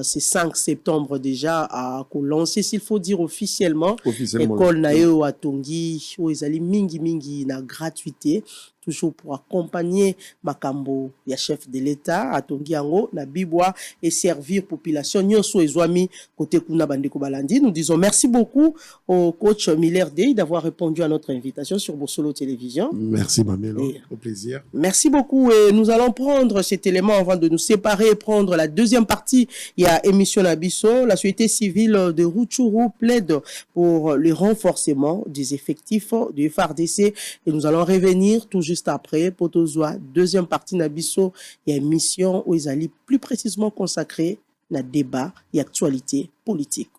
c'est 5 septembre déjà à lancer, s'il faut dire officiellement. École na yo atongi, o ezali mingi na gratuité. Toujours pour accompagner Makambo, ya chef de l'État, à Tongiango, na Bibwa, et servir population. Nyonso ezwami côté Kuna Bandeko Balandi. Nous disons merci beaucoup au coach Miller Dey d'avoir répondu à notre invitation sur Bosolo Télévision. Merci Mamelo, au plaisir. Merci beaucoup et nous allons prendre cet élément avant de nous séparer et prendre la deuxième partie. Il y a émission Nabiso. La société civile de Rutshuru plaide pour le renforcement des effectifs du FARDC et nous allons revenir tout juste après pour Tozoa, deuxième partie Nabiso, il y a une mission où ils allaient plus précisément consacrer le débat et actualité politique.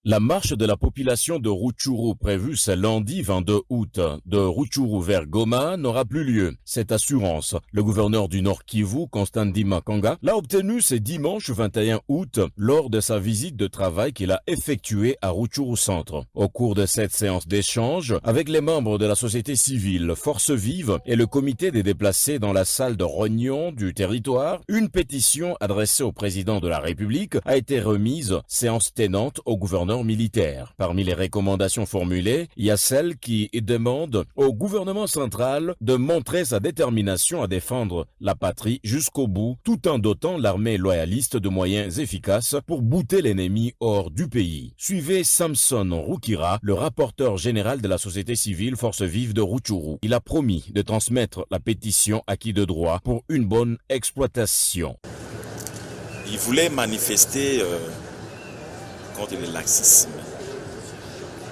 La marche de la population de Rutshuru prévue ce lundi 22 août de Rutshuru vers Goma n'aura plus lieu. Cette assurance, le gouverneur du Nord Kivu, Constant Ndima Kanga, l'a obtenue ce dimanche 21 août lors de sa visite de travail qu'il a effectuée à Rutshuru Centre. Au cours de cette séance d'échange avec les membres de la société civile, Force Vive et le comité des déplacés dans la salle de réunion du territoire, une pétition adressée au président de la République a été remise, séance tenante au gouverneur militaire. Parmi les recommandations formulées, il y a celle qui demande au gouvernement central de montrer sa détermination à défendre la patrie jusqu'au bout, tout en dotant l'armée loyaliste de moyens efficaces pour bouter l'ennemi hors du pays. Suivez Samson Rukira, le rapporteur général de la société civile Force Vive de Rutshuru. Il a promis de transmettre la pétition acquis de droit pour une bonne exploitation. Il voulait manifester contre le laxisme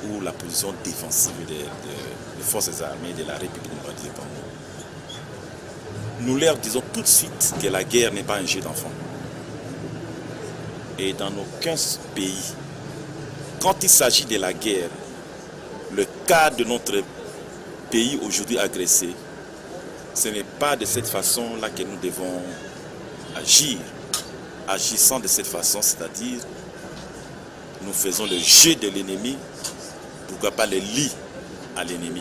ou la position défensive des forces armées de la République démocratique du Congo. Nous leur disons tout de suite que la guerre n'est pas un jeu d'enfant. Et dans aucun pays, quand il s'agit de la guerre, le cas de notre pays aujourd'hui agressé, ce n'est pas de cette façon-là que nous devons agir. Agissant de cette façon, c'est-à-dire nous faisons le jeu de l'ennemi, pourquoi pas le lit à l'ennemi.